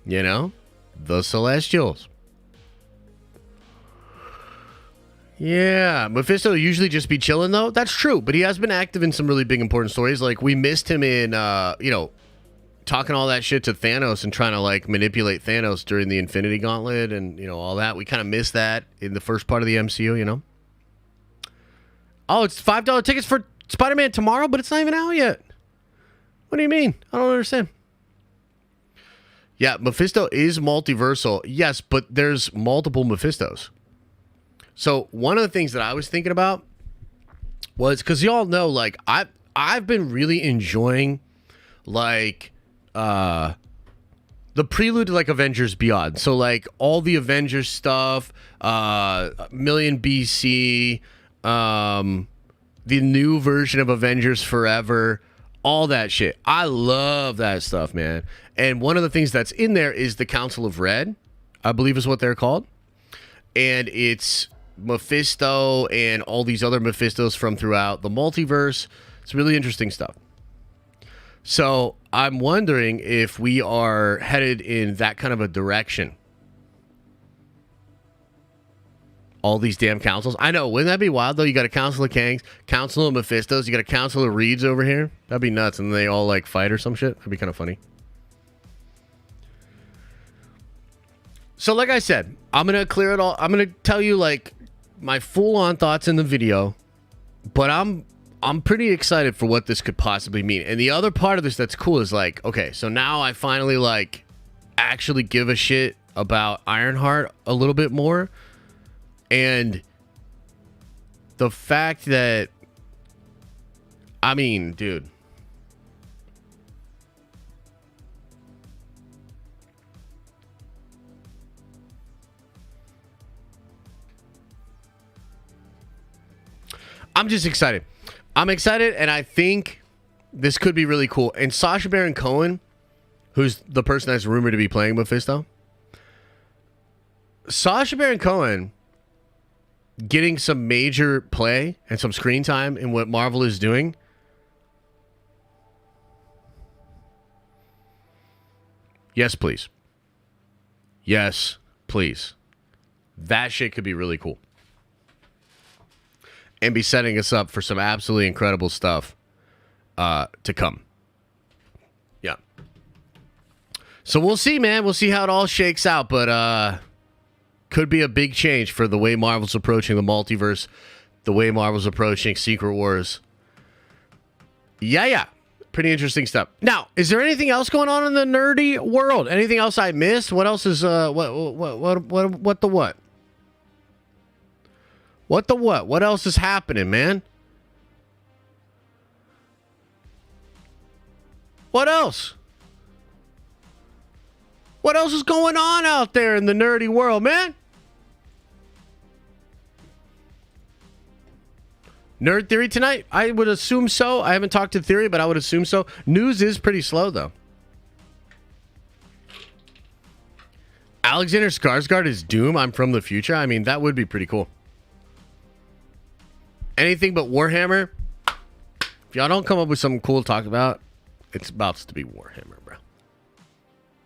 You know? The Celestials. Yeah, Mephisto usually just be chilling, though. That's true, but he has been active in some really big, important stories. Like, we missed him in, talking all that shit to Thanos and trying to, like, manipulate Thanos during the Infinity Gauntlet and, all that. We kind of missed that in the first part of the MCU, Oh, it's $5 tickets for Spider-Man tomorrow, but it's not even out yet. What do you mean? I don't understand. Yeah, Mephisto is multiversal. Yes, but there's multiple Mephistos. So one of the things that I was thinking about was, because y'all know, like, I've been really enjoying, like, the prelude to, like, Avengers Beyond. So, like, all the Avengers stuff, Million BC, the new version of Avengers Forever, all that shit. I love that stuff, man. And one of the things that's in there is the Council of Red, I believe is what they're called. And it's Mephisto and all these other Mephistos from throughout the multiverse. It's really interesting stuff. So I'm wondering if we are headed in that kind of a direction. All these damn councils. I know. Wouldn't that be wild, though? You got a council of Kangs, council of Mephistos. You got a council of Reeds over here. That'd be nuts. And they all, like, fight or some shit. That'd be kind of funny. So, like I said, I'm going to clear it all. I'm going to tell you, like, my full-on thoughts in the video. But I'm pretty excited for what this could possibly mean. And the other part of this that's cool is, like, okay, so now I finally, like, actually give a shit about Ironheart a little bit more. And the fact that, I mean, dude. I'm just excited. I'm excited, and I think this could be really cool. And Sacha Baron Cohen, who's the person that's rumored to be playing Mephisto, Sacha Baron Cohen getting some major play and some screen time in what Marvel is doing. Yes, please. Yes, please. That shit could be really cool. And be setting us up for some absolutely incredible stuff to come. Yeah. So we'll see, man. We'll see how it all shakes out. But could be a big change for the way Marvel's approaching the multiverse, the way Marvel's approaching Secret Wars. Yeah. Pretty interesting stuff. Now, is there anything else going on in the nerdy world? Anything else I missed? What else is what the what? What the what? What else is happening, man? What else? What else is going on out there in the nerdy world, man? Nerd Theory tonight? I would assume so. I haven't talked to Theory, but I would assume so. News is pretty slow, though. Alexander Skarsgård is Doom. I'm from the future. I mean, that would be pretty cool. Anything but Warhammer? If y'all don't come up with something cool to talk about, it's about to be Warhammer, bro.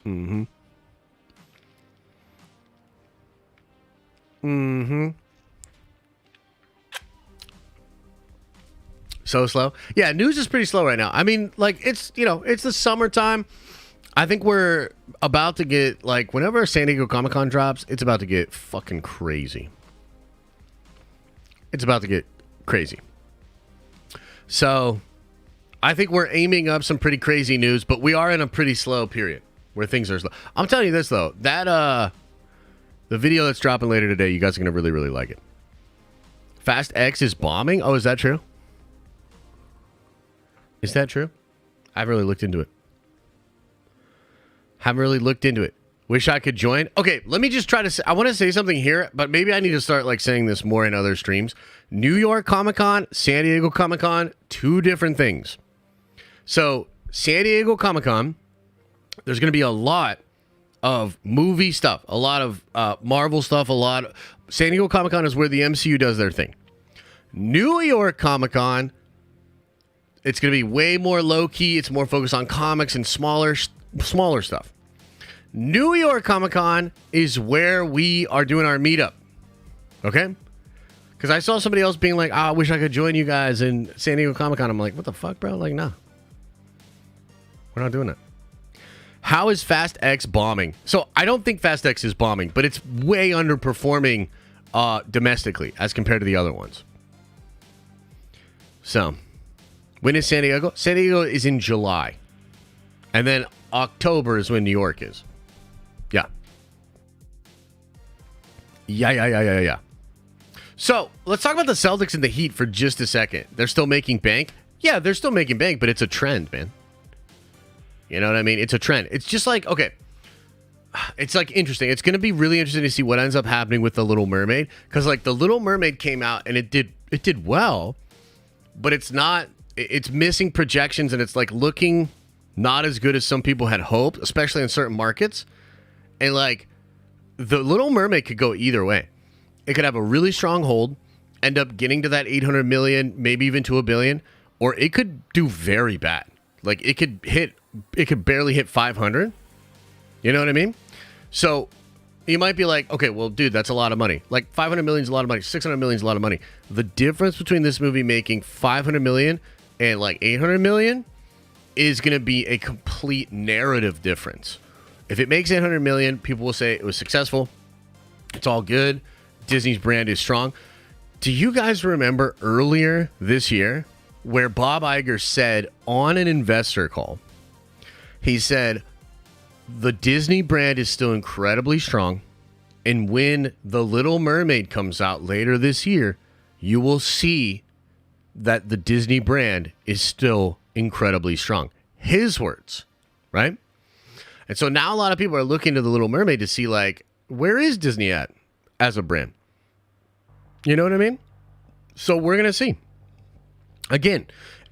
Mm-hmm. Mm-hmm. So slow. Yeah, news is pretty slow right now. I mean, like, it's, you know, it's the summertime. I think we're about to get, like, whenever San Diego Comic-Con drops, it's about to get fucking crazy. It's about to get crazy. So, I think we're aiming up some pretty crazy news, but we are in a pretty slow period where things are slow. I'm telling you this, though. That, the video that's dropping later today, you guys are going to really, really like it. Fast X is bombing? Oh, is that true? Is that true? I haven't really looked into it. Wish I could join. Okay, let me just try to say, I want to say something here, but maybe I need to start like saying this more in other streams. New York Comic-Con, San Diego Comic-Con, two different things. So, San Diego Comic-Con, there's going to be a lot of movie stuff, a lot of Marvel stuff, San Diego Comic-Con is where the MCU does their thing. New York Comic-Con, it's going to be way more low-key. It's more focused on comics and smaller stuff. New York Comic-Con is where we are doing our meetup. Okay? Because I saw somebody else being like, I wish I could join you guys in San Diego Comic-Con. I'm like, what the fuck, bro? Like, nah. We're not doing it. How is Fast X bombing? So, I don't think Fast X is bombing, but it's way underperforming domestically as compared to the other ones. So, when is San Diego? San Diego is in July. And then October is when New York is. Yeah. Yeah. So, let's talk about the Celtics and the Heat for just a second. They're still making bank? Yeah, they're still making bank, but it's a trend, man. You know what I mean? It's a trend. It's just like, okay. It's like interesting. It's going to be really interesting to see what ends up happening with The Little Mermaid. Because like The Little Mermaid came out and it did well. But it's missing projections and it's like looking not as good as some people had hoped, especially in certain markets. And like The Little Mermaid could go either way. It could have a really strong hold, end up getting to that 800 million, maybe even to $1 billion, or it could do very bad. Like it could barely hit 500. You know what I mean? So you might be like, okay, well, dude, that's a lot of money. Like 500 million is a lot of money. 600 million is a lot of money. The difference between this movie making 500 million and like 800 million is going to be a complete narrative difference. If it makes 800 million, people will say it was successful. It's all good. Disney's brand is strong. Do you guys remember earlier this year where Bob Iger said on an investor call, he said, the Disney brand is still incredibly strong. And when The Little Mermaid comes out later this year, you will see that the Disney brand is still incredibly strong. His words, right? And so now a lot of people are looking to The Little Mermaid to see, like, where is Disney at as a brand? You know what I mean? So we're going to see. Again,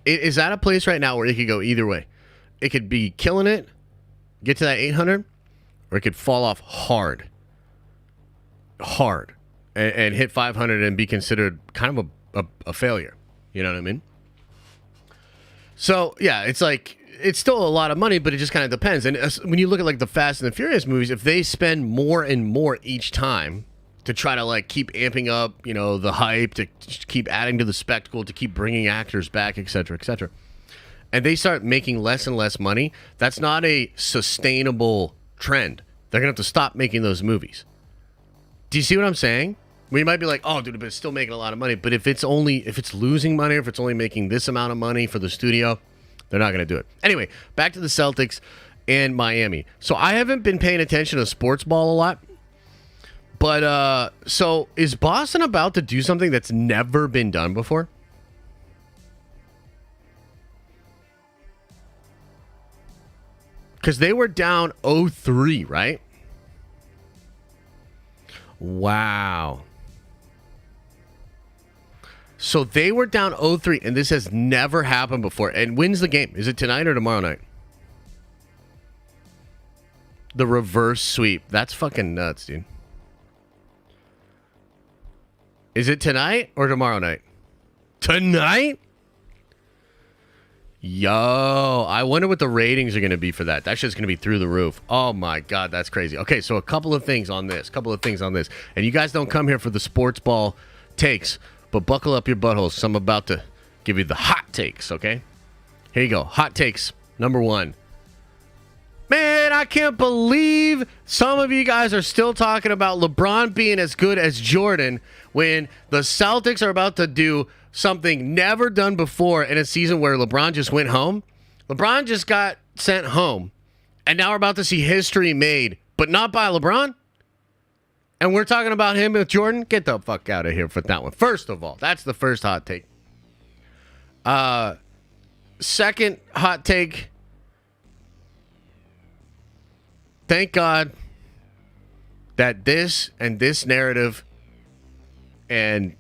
it is at a place right now where it could go either way. It could be killing it, get to that 800, or it could fall off hard, and hit 500 and be considered kind of a failure. You know what I mean? So, yeah, it's like, it's still a lot of money, but it just kind of depends. And when you look at like the Fast and the Furious movies, if they spend more and more each time to try to like keep amping up, you know, the hype, to keep adding to the spectacle, to keep bringing actors back, et cetera, and they start making less and less money, that's not a sustainable trend. They're going to have to stop making those movies. Do you see what I'm saying? We might be like, oh, dude, but it's still making a lot of money. But if it's losing money, if it's only making this amount of money for the studio, They're not going to do it. Anyway, back to the Celtics and Miami. So I haven't been paying attention to sports ball a lot. But so is Boston about to do something that's never been done before? Because they were down 0-3, right? Wow. So they were down 0-3, and this has never happened before. And wins the game. Is it tonight or tomorrow night? The reverse sweep. That's fucking nuts, dude. Is it tonight or tomorrow night? Tonight? Yo, I wonder what the ratings are going to be for that. That shit's going to be through the roof. Oh my God, that's crazy. Okay, so a couple of things on this. And you guys don't come here for the sports ball takes, but buckle up your buttholes. I'm about to give you the hot takes, okay? Here you go. Hot takes. Number 1. Man, I can't believe some of you guys are still talking about LeBron being as good as Jordan when the Celtics are about to do something never done before in a season where LeBron just went home. LeBron just got sent home, and now we're about to see history made, but not by LeBron. And we're talking about him with Jordan. Get the fuck out of here for that one. First of all, that's the first hot take. Second hot take. Thank God that this narrative and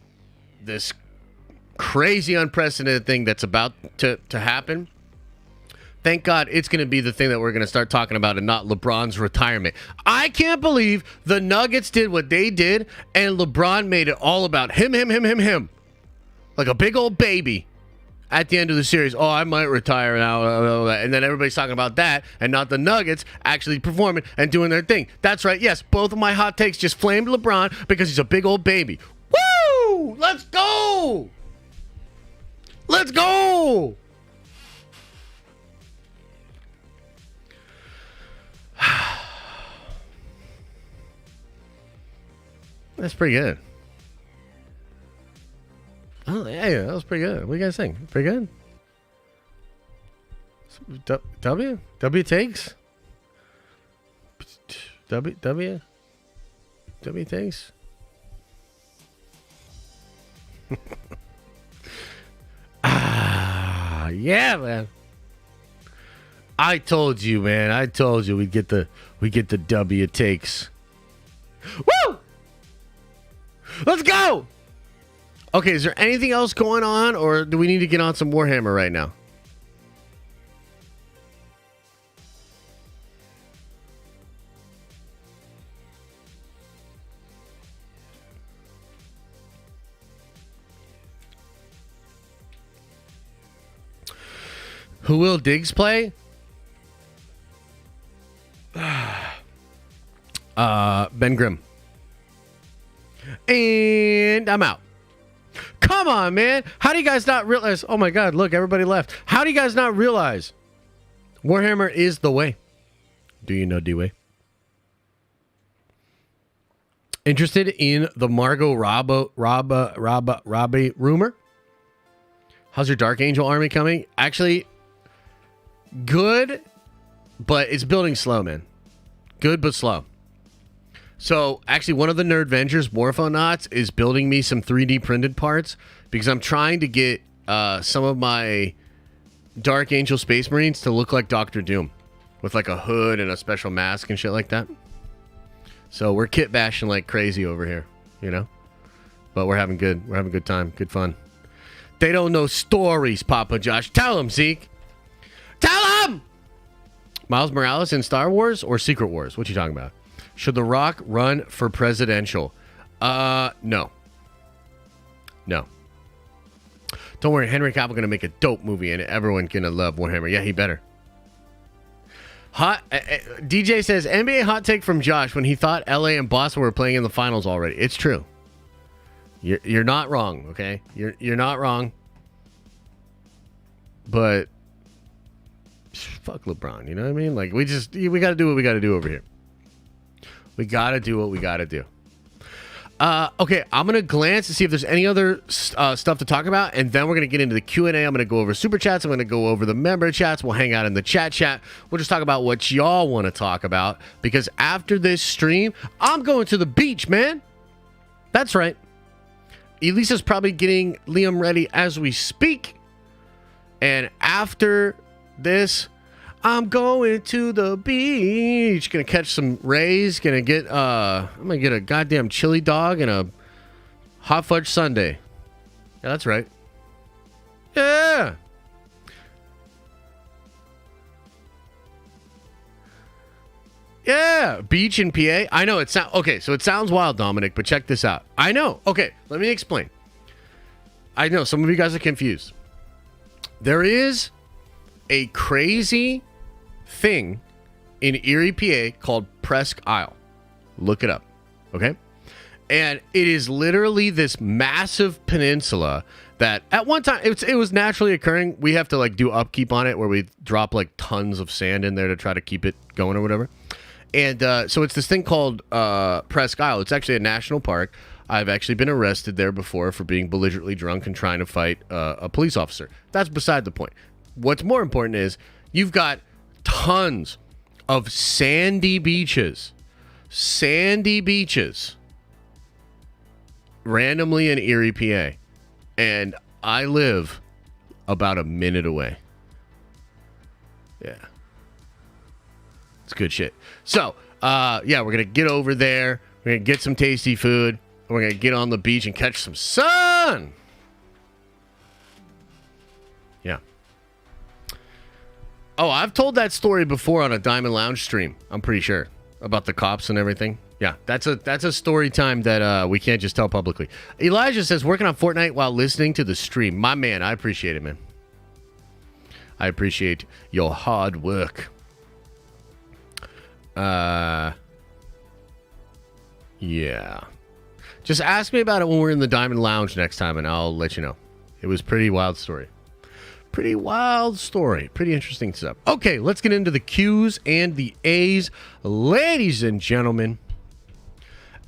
this crazy unprecedented thing that's about to happen, thank God it's going to be the thing that we're going to start talking about and not LeBron's retirement. I can't believe the Nuggets did what they did and LeBron made it all about him. Like a big old baby at the end of the series. Oh, I might retire now. And then everybody's talking about that and not the Nuggets actually performing and doing their thing. That's right. Yes, both of my hot takes just flamed LeBron because he's a big old baby. Woo! Let's go! Let's go! That's pretty good. Oh, yeah, that was pretty good. What do you guys think? Pretty good? W takes? W takes? Yeah, man. I told you, man. I told you we'd get the W takes. Woo! Let's go! Okay, is there anything else going on, or do we need to get on some Warhammer right now? Who will Diggs play? Ben Grimm. And I'm out. Come on, man. How do you guys not realize? Oh my God, look, everybody left. How do you guys not realize Warhammer is the way? Do you know D-Way? Interested in the Margot Robbie rumor? How's your Dark Angel army coming? Actually, good, but it's building slow, man. Good, but slow. So, actually, one of the Nerdvengers, Morphonauts, is building me some 3D printed parts because I'm trying to get some of my Dark Angel Space Marines to look like Doctor Doom with like a hood and a special mask and shit like that. So, we're kit bashing like crazy over here, you know? But we're having good time, good fun. They don't know stories, Papa Josh. Tell them, Zeke. Tell them! Miles Morales in Star Wars or Secret Wars? What you talking about? Should The Rock run for presidential? No. No. Don't worry, Henry Cavill gonna make a dope movie and everyone gonna love Warhammer. Yeah, he better. DJ says, NBA hot take from Josh when he thought LA and Boston were playing in the finals already. It's true. You're not wrong, okay? You're not wrong. But fuck LeBron, you know what I mean? Like we gotta do what we gotta do over here. We gotta do what we gotta do. Okay, I'm going to glance to see if there's any other stuff to talk about, and then we're going to get into the Q&A. I'm going to go over super chats. I'm going to go over the member chats. We'll hang out in the chat. We'll just talk about what y'all want to talk about, because after this stream, I'm going to the beach, man. That's right. Elisa's probably getting Liam ready as we speak, and after this, I'm going to the beach. Gonna catch some rays. I'm gonna get a goddamn chili dog and a hot fudge sundae. Yeah, that's right. Yeah. Yeah, beach in PA. I know it sounds okay. So it sounds wild, Dominic, but check this out. I know. Okay, let me explain. I know some of you guys are confused. There is a crazy thing in Erie, PA called Presque Isle. Look it up, okay? And it is literally this massive peninsula that at one time it was naturally occurring. We have to like do upkeep on it where we drop like tons of sand in there to try to keep it going or whatever. And so it's this thing called Presque Isle. It's actually a national park. I've actually been arrested there before for being belligerently drunk and trying to fight a police officer. That's beside the point. What's more important is you've got tons of sandy beaches randomly in Erie, PA. And I live about a minute away. Yeah. It's good shit. So, yeah, we're going to get over there. We're going to get some tasty food. And we're going to get on the beach and catch some sun. Yeah. Oh, I've told that story before on a Diamond Lounge stream. I'm pretty sure about the cops and everything. Yeah, that's a story time that we can't just tell publicly. Elijah says, working on Fortnite while listening to the stream. My man, I appreciate it, man. I appreciate your hard work. Yeah. Just ask me about it when we're in the Diamond Lounge next time, and I'll let you know. It was a pretty wild story. Pretty wild story. Pretty interesting stuff. Okay, let's get into the Q's and the A's. Ladies and gentlemen,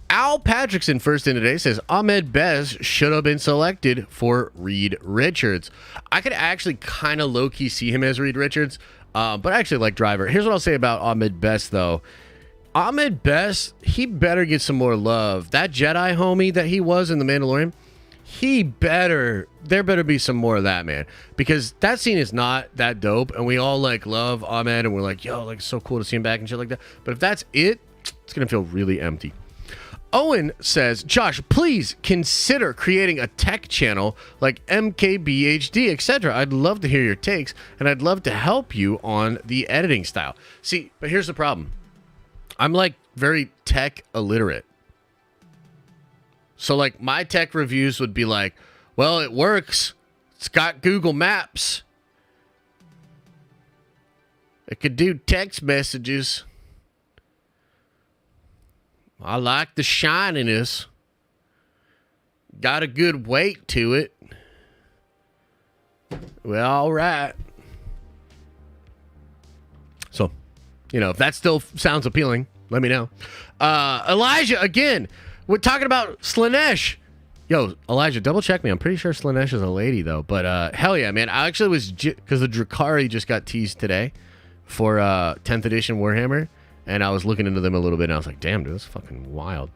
Al Patrickson first in today says Ahmed Best should have been selected for Reed Richards. I could actually kind of low-key see him as Reed Richards, but I actually like Driver. Here's what I'll say about Ahmed Best, though. Ahmed Best, he better get some more love. That Jedi homie that he was in The Mandalorian, there better be some more of that, man, because that scene is not that dope, and we all like love Ahmed, and we're like, yo, like, it's so cool to see him back and shit like that. But if that's it, it's gonna feel really empty. Owen says, Josh, please consider creating a tech channel like MKBHD, etc. I'd love to hear your takes, and I'd love to help you on the editing style. See, but here's the problem. I'm like very tech illiterate. So like my tech reviews would be like, well, it works. It's got Google Maps. It could do text messages. I like the shininess. Got a good weight to it. Well, all right. So, if that still sounds appealing, let me know. Elijah, again, we're talking about Slanesh. Yo, Elijah, double check me. I'm pretty sure Slanesh is a lady, though. But hell yeah, man. I actually was, because the Drukhari just got teased today for 10th edition Warhammer. And I was looking into them a little bit, and I was like, damn, dude, that's fucking wild.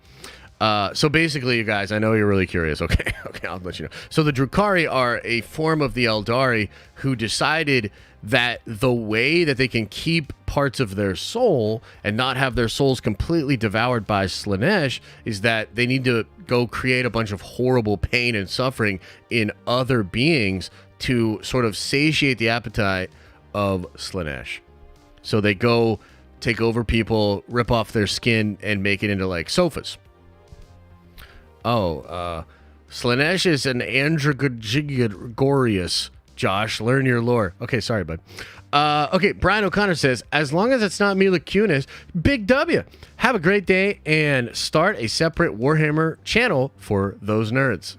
So basically, you guys, I know you're really curious. Okay, I'll let you know. So the Drukhari are a form of the Eldari who decided that the way that they can keep parts of their soul and not have their souls completely devoured by Slanesh is that they need to go create a bunch of horrible pain and suffering in other beings to sort of satiate the appetite of Slanesh. So they go take over people, rip off their skin, and make it into like sofas. Slanesh is an Andragorius. Josh, learn your lore. Okay, sorry, bud. Okay, Brian O'Connor says, as long as it's not Mila Kunis, big W. Have a great day and start a separate Warhammer channel for those nerds.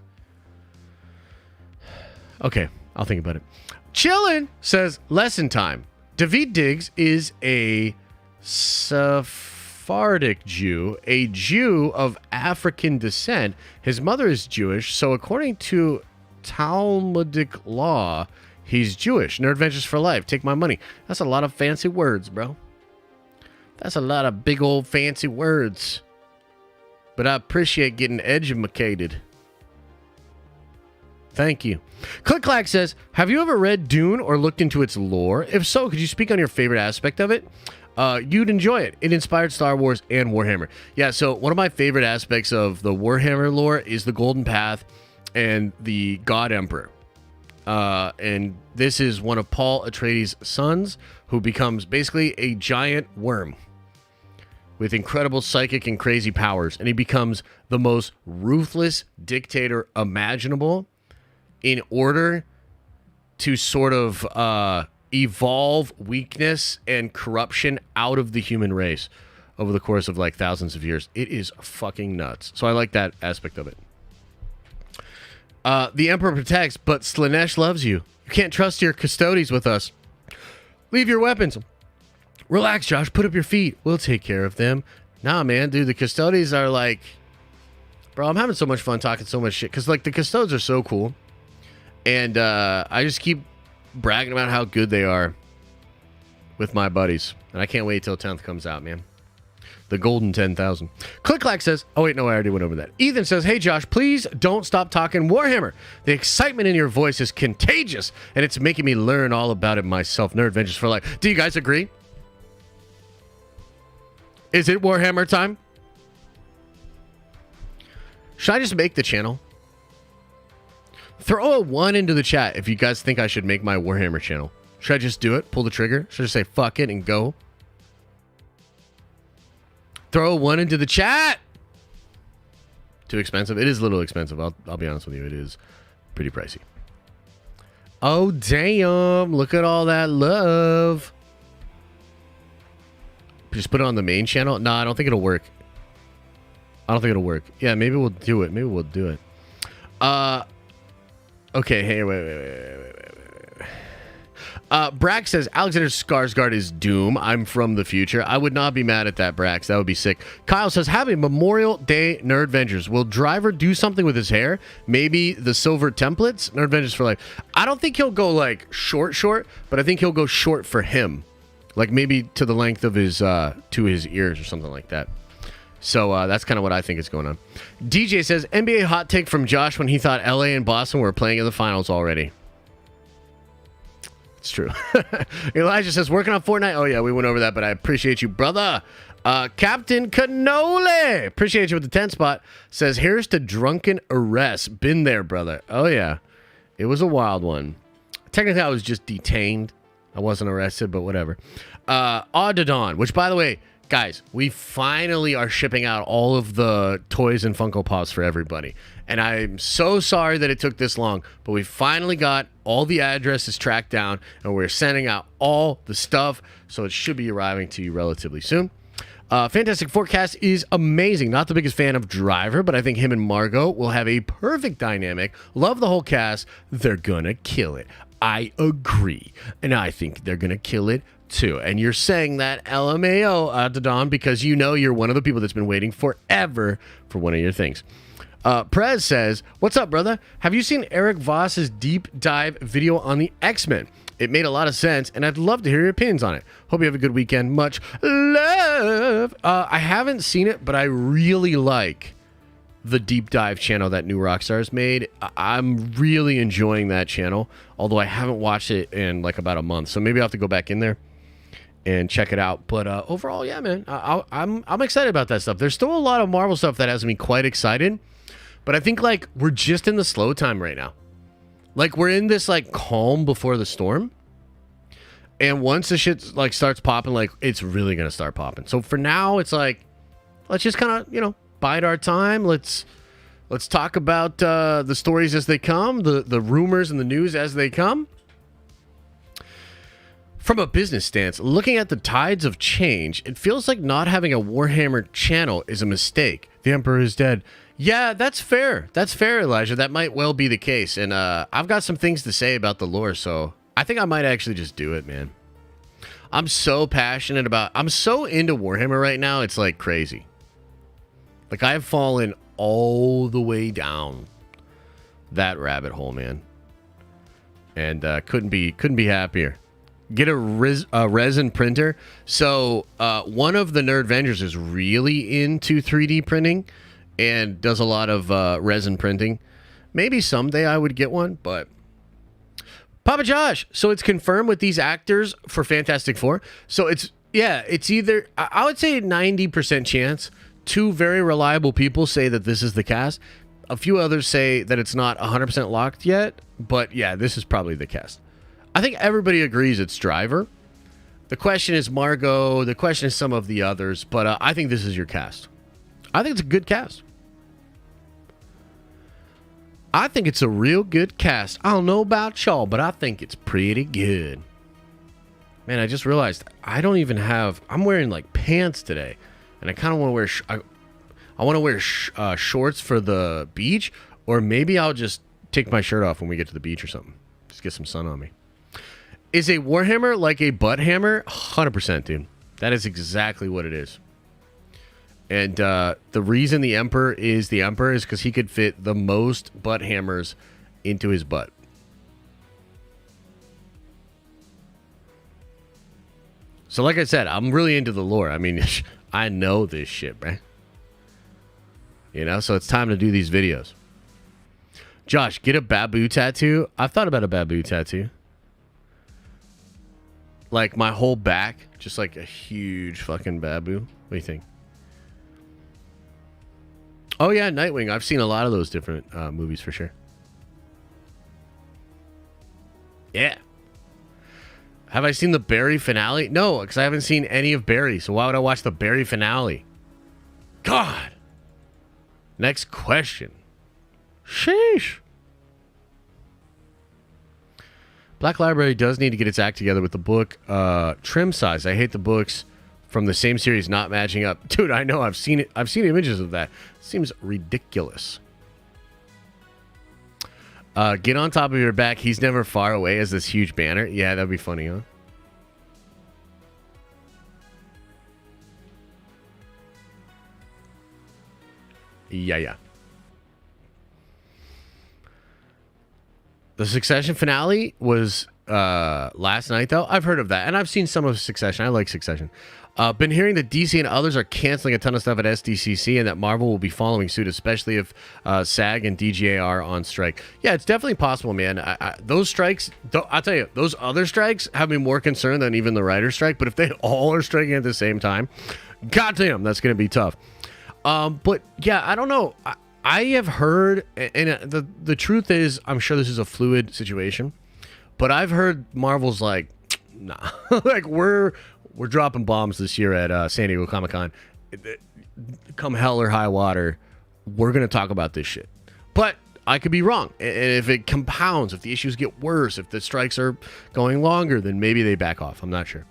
Okay, I'll think about it. Chillin' says, lesson time. David Diggs is a Sephardic Jew, a Jew of African descent. His mother is Jewish, so according to Talmudic law, he's Jewish. Nerd Ventures for life. Take my money. That's a lot of fancy words, bro. That's a lot of big old fancy words. But I appreciate getting educated. Thank you. ClickClack says, have you ever read Dune or looked into its lore? If so, could you speak on your favorite aspect of it? You'd enjoy it. It inspired Star Wars and Warhammer. Yeah, so one of my favorite aspects of the Warhammer lore is the Golden Path and the God Emperor. And this is one of Paul Atreides' sons who becomes basically a giant worm with incredible psychic and crazy powers. And he becomes the most ruthless dictator imaginable in order to sort of evolve weakness and corruption out of the human race over the course of like thousands of years. It is fucking nuts. So I like that aspect of it. The Emperor protects, but Slanesh loves you. You can't trust your custodies with us. Leave your weapons. Relax, Josh. Put up your feet. We'll take care of them. Nah, man, dude. The custodies are like... Bro, I'm having so much fun talking so much shit. Because, like, the custodes are so cool. And I just keep bragging about how good they are with my buddies. And I can't wait till 10th comes out, man. The golden 10,000. ClickClack says, oh, wait, no, I already went over that. Ethan says, hey, Josh, please don't stop talking Warhammer. The excitement in your voice is contagious, and it's making me learn all about it myself. Nerd Ventures for life. Do you guys agree? Is it Warhammer time? Should I just make the channel? Throw a 1 into the chat if you guys think I should make my Warhammer channel. Should I just do it? Pull the trigger? Should I just say fuck it and go? Throw a 1 into the chat. Too expensive? It is a little expensive. I'll be honest with you. It is pretty pricey. Oh, damn. Look at all that love. Just put it on the main channel? No, I don't think it'll work. I don't think it'll work. Yeah, maybe we'll do it. Maybe we'll do it. Okay, hey, wait. Brax says, Alexander Skarsgård is Doom. I'm from the future. I would not be mad at that, Brax. That would be sick. Kyle says, have a Memorial Day Nerd Vengers. Will Driver do something with his hair? Maybe the silver templates? Nerd Vengers for life. I don't think he'll go, like, short, but I think he'll go short for him. Like, maybe to the length of his, to his ears or something like that. So that's kind of what I think is going on. DJ says, NBA hot take from Josh when he thought LA and Boston were playing in the finals already. It's true. Elijah says, working on Fortnite. Oh, yeah, we went over that, but I appreciate you, brother. Captain Cannoli, appreciate you with the 10 spot. Says, here's to drunken arrest. Been there, brother. Oh, yeah. It was a wild one. Technically, I was just detained. I wasn't arrested, but whatever. Audidon, which, by the way, guys, we finally are shipping out all of the toys and Funko Pops for everybody. And I'm so sorry that it took this long, but we finally got all the addresses tracked down, and we're sending out all the stuff, so it should be arriving to you relatively soon. Fantastic Forecast is amazing. Not the biggest fan of Driver, but I think him and Margot will have a perfect dynamic. Love the whole cast. They're gonna kill it. I agree. And I think they're gonna kill it too. And you're saying that LMAO, Adadon, because you know you're one of the people that's been waiting forever for one of your things. Prez says, what's up, brother? Have you seen Eric Voss's deep dive video on the X-Men? It made a lot of sense, and I'd love to hear your opinions on it. Hope you have a good weekend. Much love. I haven't seen it, but I really like the deep dive channel that New Rockstar's made. I'm really enjoying that channel, although I haven't watched it in like about a month. So maybe I'll have to go back in there and check it out. But overall, yeah, man, I'm excited about that stuff. There's still a lot of Marvel stuff that has me quite excited, but I think like we're just in the slow time right now. Like we're in this like calm before the storm, and once the shit like starts popping, like it's really gonna start popping. So for now, it's like let's just kind of bide our time. Let's talk about the stories as they come, the rumors and the news as they come. From a business stance, looking at the tides of change, it feels like not having a Warhammer channel is a mistake. The Emperor is dead. Yeah, that's fair. That's fair, Elijah. That might well be the case. And I've got some things to say about the lore, so I think I might actually just do it, man. I'm so passionate about. I'm so into Warhammer right now. It's like crazy. Like I've fallen all the way down that rabbit hole, man. And couldn't be happier. Get a resin printer. So one of the Nerd Avengers is really into 3D printing and does a lot of resin printing. Maybe someday I would get one, but Papa Josh. So it's confirmed with these actors for Fantastic Four. So it's either, I would say 90% chance. Two very reliable people say that this is the cast. A few others say that it's not 100% locked yet, but yeah, this is probably the cast. I think everybody agrees it's Driver. The question is Margot. The question is some of the others, but I think this is your cast. I think it's a good cast. I think it's a real good cast. I don't know about y'all, but I think it's pretty good. Man, I just realized I don't even have... I'm wearing like pants today, and I kind of want to wear... I want to wear shorts for the beach, or maybe I'll just take my shirt off when we get to the beach or something. Just get some sun on me. Is a Warhammer like a butt hammer? 100%, dude. That is exactly what it is. And the reason the Emperor is because he could fit the most butt hammers into his butt. So like I said, I'm really into the lore. I mean, I know this shit, man. You know, so it's time to do these videos. Josh, get a babu tattoo. I've thought about a babu tattoo. Like my whole back, just like a huge fucking babu. What do you think? Oh yeah, Nightwing. I've seen a lot of those different movies for sure. Yeah. Have I seen the Barry finale? No, because I haven't seen any of Barry. So why would I watch the Barry finale? God. Next question. Sheesh. Black Library does need to get its act together with the book trim size. I hate the books from the same series not matching up. Dude, I know. I've seen it. I've seen images of that. Seems ridiculous. Get on top of your back. He's never far away as this huge banner. Yeah, that'd be funny, huh? Yeah. The Succession finale was last night, though. I've heard of that, and I've seen some of Succession. I like Succession. Been hearing that DC and others are canceling a ton of stuff at SDCC, and that Marvel will be following suit, especially if SAG and DGA are on strike. Yeah, it's definitely possible, man. Those strikes, I'll tell you, those other strikes have me more concerned than even the writer's strike, but if they all are striking at the same time, goddamn, that's going to be tough. But yeah, I don't know. I have heard, and the truth is, I'm sure this is a fluid situation, but I've heard Marvel's like, nah, like we're dropping bombs this year at San Diego Comic-Con. Come hell or high water, we're gonna talk about this shit. But I could be wrong, and if it compounds, if the issues get worse, if the strikes are going longer, then maybe they back off. I'm not sure.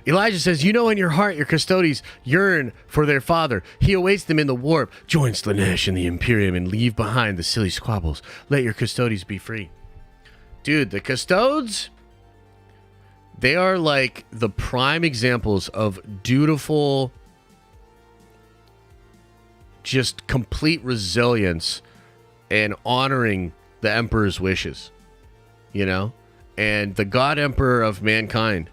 Elijah says, you know in your heart your custodies yearn for their father. He awaits them in the warp. Join Slanesh in the Imperium and leave behind the silly squabbles. Let your custodies be free. Dude, the custodes, they are like the prime examples of dutiful, just complete resilience and honoring the Emperor's wishes. You know? And the God Emperor of mankind,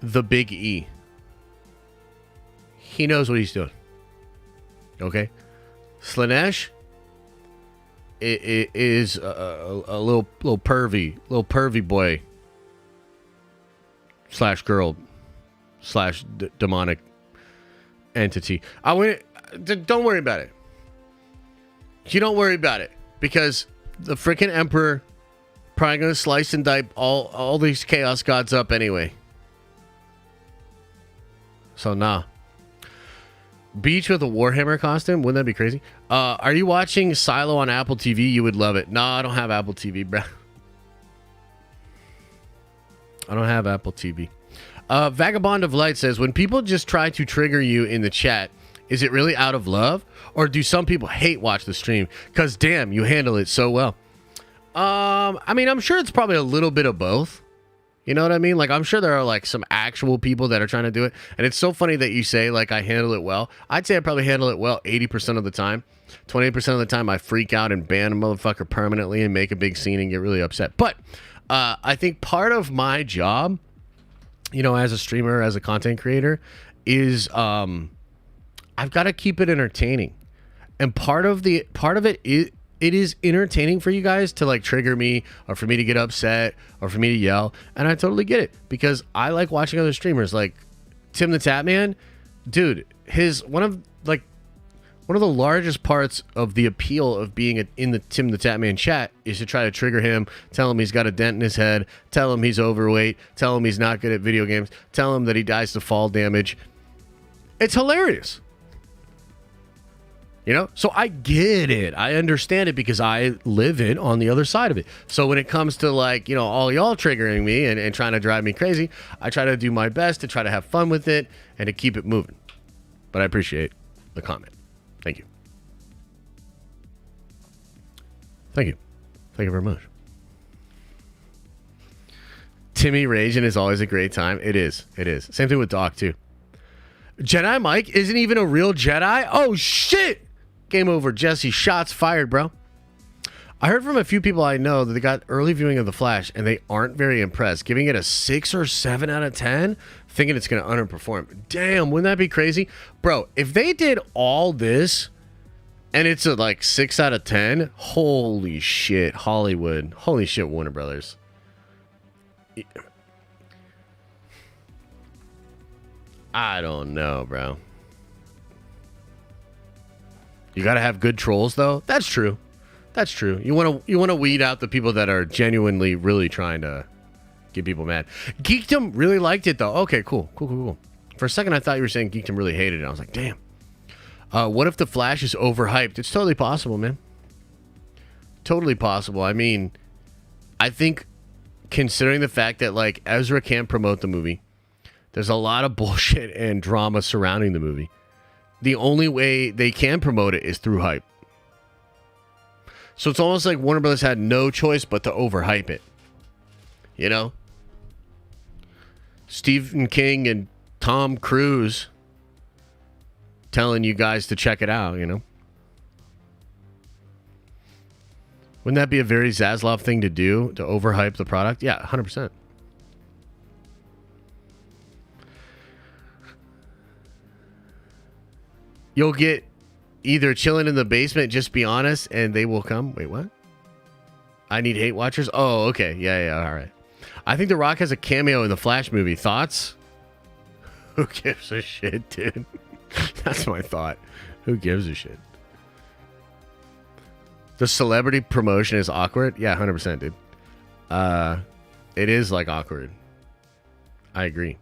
the Big E, he knows what he's doing. Okay? Slanesh is a little pervy boy / girl / demonic entity. Don't worry about it. You don't worry about it, because the freaking Emperor probably gonna slice and dice all these chaos gods up anyway. So nah. Beach with a Warhammer costume? Wouldn't that be crazy? Are you watching Silo on Apple TV? You would love it. No, I don't have Apple TV, bro. I don't have Apple TV. Vagabond of Light says, when people just try to trigger you in the chat, is it really out of love? Or do some people hate watch the stream? Because damn, you handle it so well. I mean, I'm sure it's probably a little bit of both. You know what I mean? Like, I'm sure there are like some actual people that are trying to do it. And it's so funny that you say like I handle it well. I'd say I probably handle it well 80% of the time. 20% of the time I freak out and ban a motherfucker permanently and make a big scene and get really upset. But I think part of my job, you know, as a streamer, as a content creator, is I've got to keep it entertaining. And part of it is, it is entertaining for you guys to like trigger me or for me to get upset or for me to yell. And I totally get it because I like watching other streamers like Tim the Tatman. Dude, one of the largest parts of the appeal of being in the Tim the Tatman chat is to try to trigger him, tell him he's got a dent in his head, tell him he's overweight, tell him he's not good at video games, tell him that he dies to fall damage. It's hilarious. You know, so I get it. I understand it because I live it on the other side of it. So when it comes to like, you know, all y'all triggering me and trying to drive me crazy, I try to do my best to try to have fun with it and to keep it moving. But I appreciate the comment. Thank you. Thank you. Thank you very much. Timmy raging is always a great time. It is. It is. Same thing with Doc too. Jedi Mike isn't even a real Jedi? Oh shit! Game over, Jesse. Shots fired, bro. I heard from a few people I know that they got early viewing of The Flash and they aren't very impressed, giving it a 6 or 7 out of 10, thinking it's going to underperform. Damn, wouldn't that be crazy? Bro, if they did all this and it's a like 6 out of 10, holy shit, Hollywood. Holy shit, Warner Brothers. I don't know, bro. You got to have good trolls, though. That's true. That's true. You want to weed out the people that are genuinely really trying to get people mad. Geekdom really liked it, though. Okay, cool. For a second, I thought you were saying Geekdom really hated it. I was like, damn. What if The Flash is overhyped? It's totally possible, man. Totally possible. I mean, I think considering the fact that, like, Ezra can't promote the movie, there's a lot of bullshit and drama surrounding the movie. The only way they can promote it is through hype. So it's almost like Warner Brothers had no choice but to overhype it. You know? Stephen King and Tom Cruise telling you guys to check it out, you know? Wouldn't that be a very Zaslav thing to do, to overhype the product? Yeah, 100%. You'll get either chilling in the basement, just be honest, and they will come. Wait, what? I need hate watchers? Oh, okay. Yeah, all right. I think The Rock has a cameo in the Flash movie. Thoughts? Who gives a shit, dude? That's my thought. Who gives a shit? The celebrity promotion is awkward? Yeah, 100%, dude. It is, like, awkward. I agree.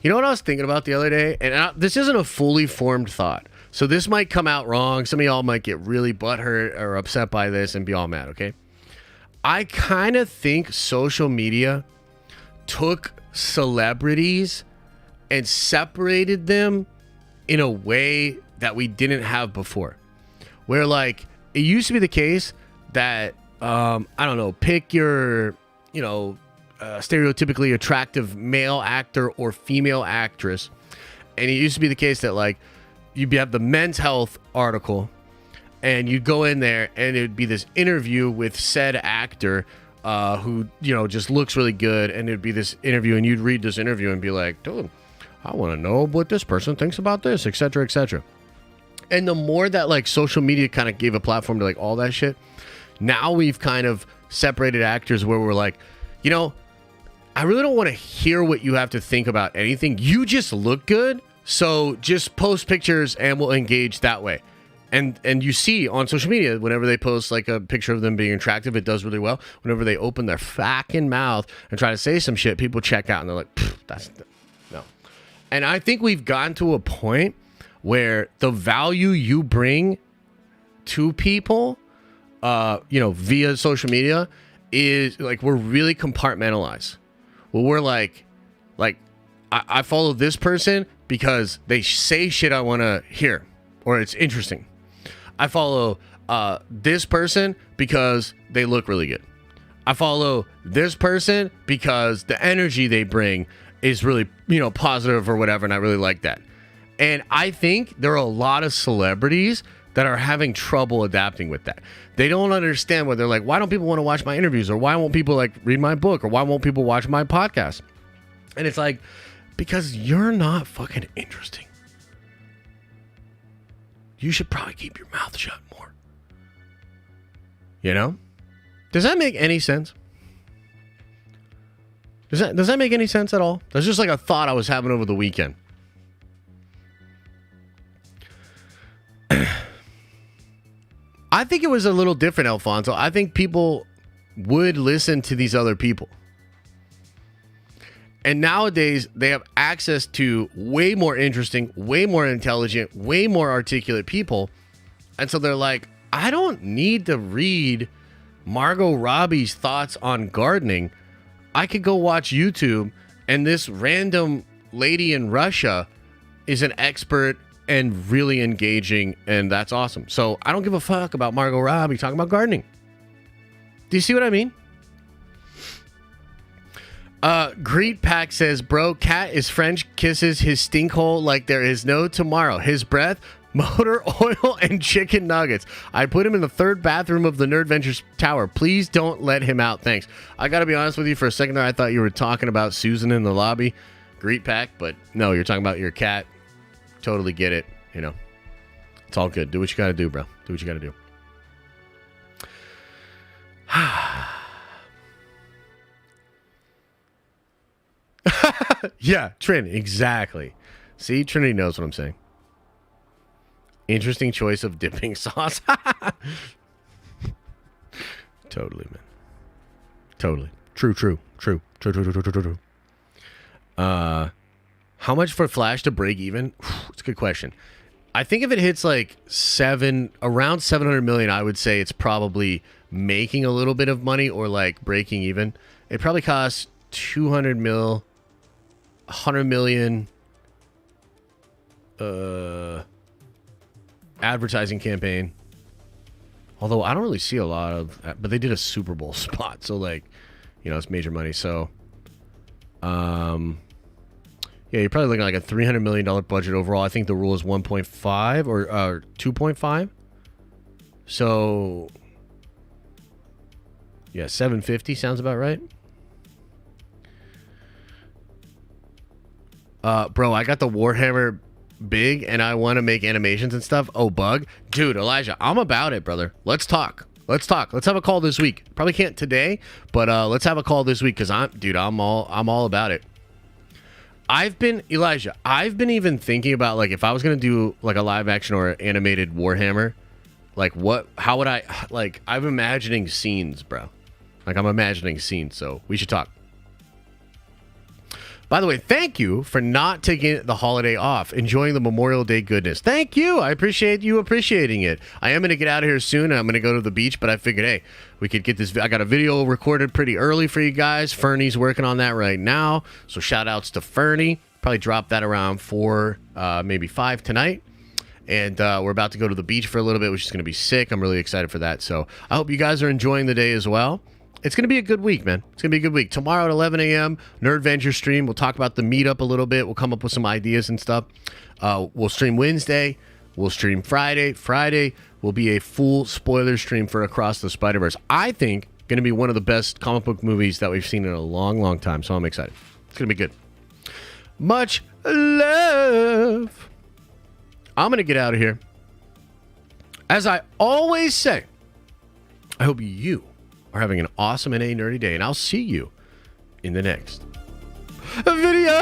You know what I was thinking about the other day? And this isn't a fully formed thought. So this might come out wrong. Some of y'all might get really butthurt or upset by this and be all mad, okay? I kind of think social media took celebrities and separated them in a way that we didn't have before. Where, like, it used to be the case that, I don't know, pick your, you know, stereotypically attractive male actor or female actress. And it used to be the case that, like, you'd have the Men's Health article and you'd go in there and it'd be this interview with said actor who, you know, just looks really good. And it'd be this interview and you'd read this interview and be like, dude, I want to know what this person thinks about this, etc., etc. And the more that, like, social media kind of gave a platform to, like, all that shit, now we've kind of separated actors where we're like, you know, I really don't want to hear what you have to think about anything. You just look good. So just post pictures and we'll engage that way. And you see on social media, whenever they post like a picture of them being attractive, it does really well. Whenever they open their fucking mouth and try to say some shit, people check out and they're like, that's no. And I think we've gotten to a point where the value you bring to people, you know, via social media is like, we're really compartmentalized. Well, we're like I follow this person because they say shit I want to hear or it's interesting. I follow this person because they look really good. I follow this person because the energy they bring is really, positive or whatever, and I really like that. And I think there are a lot of celebrities that are having trouble adapting with that. They don't understand what they're like, why don't people want to watch my interviews? Or why won't people read my book? Or why won't people watch my podcast? And it's like, because you're not fucking interesting. You should probably keep your mouth shut more. Does that make any sense? Does that make any sense at all? That's just like a thought I was having over the weekend. I think it was a little different, Alfonso. I think people would listen to these other people. And nowadays, they have access to way more interesting, way more intelligent, way more articulate people. And so they're like, I don't need to read Margot Robbie's thoughts on gardening. I could go watch YouTube, and this random lady in Russia is an expert and really engaging, and that's awesome. So I don't give a fuck about Margot Robbie talking about gardening. Do you see what I mean? Greet Pack says, bro, cat is French kisses his stink hole like there is no tomorrow. His breath, motor oil, and chicken nuggets. I put him in the third bathroom of the Nerd Ventures Tower. Please don't let him out. Thanks. I gotta be honest with you, for a second there, I thought you were talking about Susan in the lobby. Greet Pack, but no, you're talking about your cat. Totally get it. It's all good. Do what you gotta do, bro. Do what you gotta do. Yeah, Trin, exactly. See, Trinity knows what I'm saying. Interesting choice of dipping sauce. Totally, man. Totally. True. How much for Flash to break even? It's a good question. I think if it hits like around 700 million, I would say it's probably making a little bit of money or like breaking even. It probably costs 200 mil, 100 million advertising campaign. Although I don't really see a lot of that, but they did a Super Bowl spot, so it's major money. So yeah, you're probably looking at like a $300 million budget overall. I think the rule is 1.5 or 2.5. So yeah, 750 sounds about right. Bro, I got the Warhammer big and I want to make animations and stuff. Oh, bug. Dude, Elijah, I'm about it, brother. Let's talk. Let's have a call this week. Probably can't today, but let's have a call this week because I'm all about it. I've been even thinking about like if I was gonna do like a live action or animated Warhammer, like how would I'm imagining scenes, bro. Like I'm imagining scenes, so we should talk. By the way, thank you for not taking the holiday off, enjoying the Memorial Day goodness. Thank you. I appreciate you appreciating it. I am going to get out of here soon, and I'm going to go to the beach, but I figured, hey, we could get this. I got a video recorded pretty early for you guys. Fernie's working on that right now, so shout-outs to Fernie. Probably drop that around 4, maybe 5 tonight. And we're about to go to the beach for a little bit, which is going to be sick. I'm really excited for that. So I hope you guys are enjoying the day as well. It's going to be a good week, man. It's going to be a good week. Tomorrow at 11 a.m., Nerd Venture stream. We'll talk about the meetup a little bit. We'll come up with some ideas and stuff. We'll stream Wednesday. We'll stream Friday. Friday will be a full spoiler stream for Across the Spider-Verse. I think going to be one of the best comic book movies that we've seen in a long, long time. So I'm excited. It's going to be good. Much love. I'm going to get out of here. As I always say, I hope you are having an awesome and a nerdy day, and I'll see you in the next video.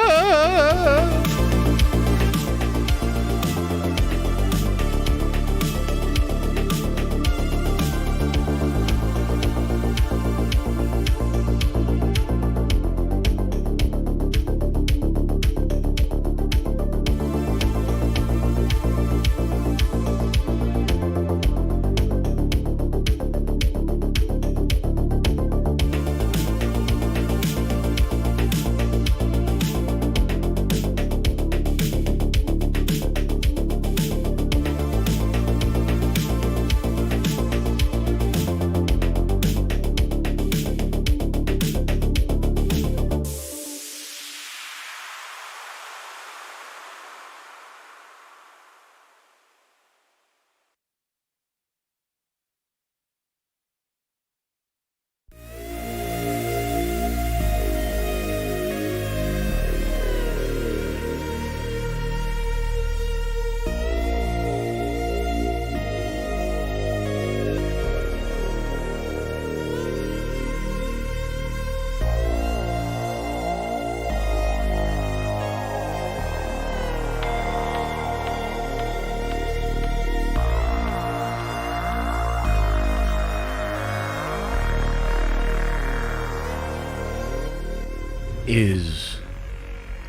Is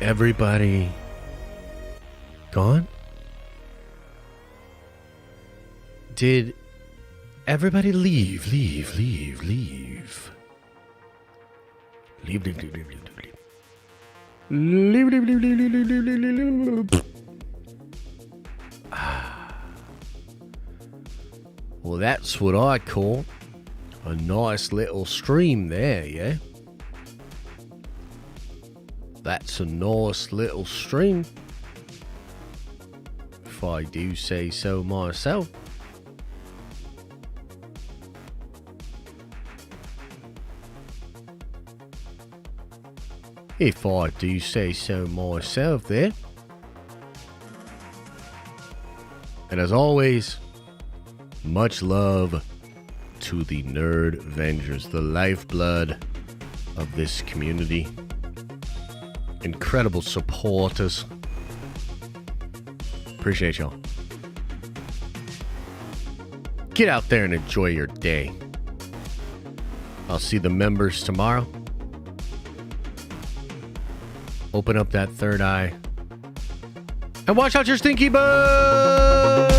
everybody gone? Did everybody leave? Leave. Well, that's what I call a nice little stream there, yeah? That's a nice little stream, if I do say so myself. If I do say so myself there. And as always, much love to the Nerd Avengers, the lifeblood of this community. Incredible supporters. Appreciate y'all. Get out there and enjoy your day. I'll see the members tomorrow. Open up that third eye. And watch out your stinky butt!